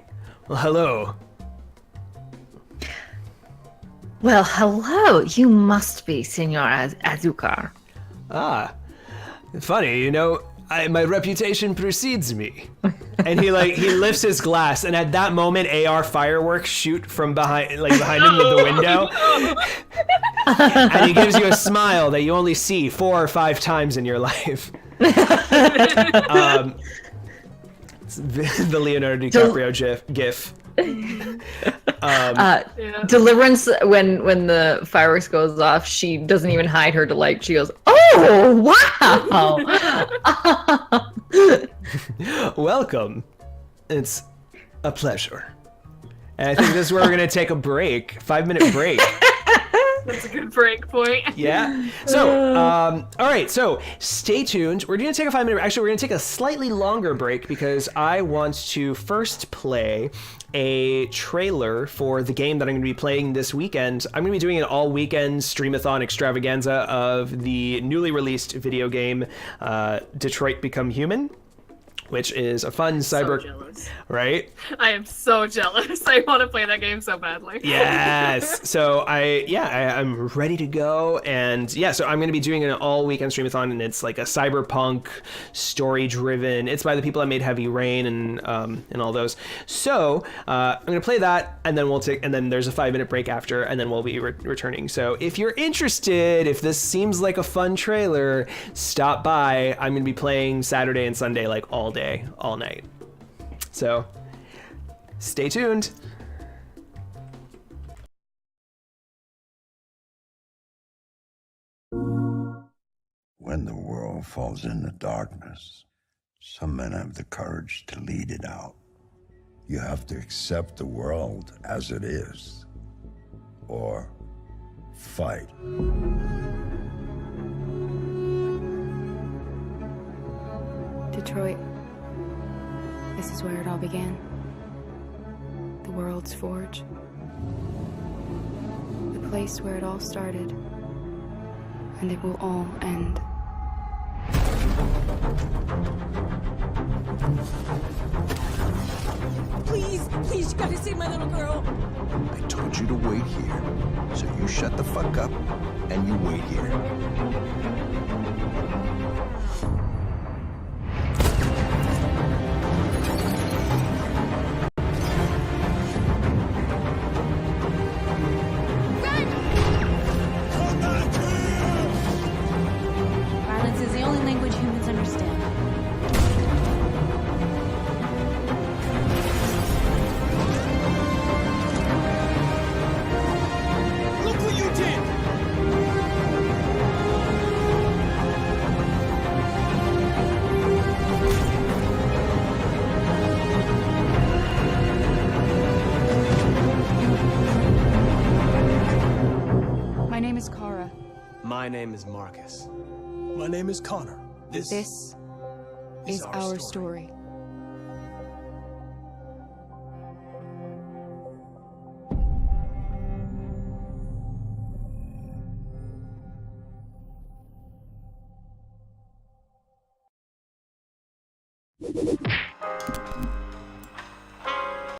"Well, hello." Well, hello. You must be Señor Azucar. Ah, funny, you know. My reputation precedes me. And he lifts his glass, and at that moment, AR fireworks shoot from behind him with the window. And he gives you a smile that you only see 4 or 5 times in your life. It's the Leonardo DiCaprio gif. Deliverance, when the fireworks goes off, she doesn't even hide her delight. She goes, "Oh, wow!" Welcome. It's a pleasure. And I think this is where we're gonna take a break, 5-minute break. That's a good break point. Yeah. So, all right. So stay tuned. We're going to take a 5-minute. Actually, we're going to take a slightly longer break because I want to first play a trailer for the game that I'm going to be playing this weekend. I'm going to be doing an all-weekend streamathon extravaganza of the newly released video game, Detroit Become Human, which is a fun cyber, jealous. Right? I am so jealous. I want to play that game so badly. Yes. So I'm ready to go, and so I'm going to be doing an all weekend streamathon, and it's like a cyberpunk story driven. It's by the people that made Heavy Rain and all those. So I'm going to play that, and then there's a 5-minute break after, and then we'll be returning. So if you're interested, if this seems like a fun trailer, stop by. I'm going to be playing Saturday and Sunday like all day, all night. So stay tuned. When the world falls into darkness, some men have the courage to lead it out. You have to accept the world as it is, or fight. Detroit. This is where it all began. The world's forge. The place where it all started. And it will all end. Please, you gotta save my little girl. I told you to wait here, so you shut the fuck up and you wait here. Violence is the only language humans understand. Look what you did! My name is Marcus. My name is Connor. This This is our story.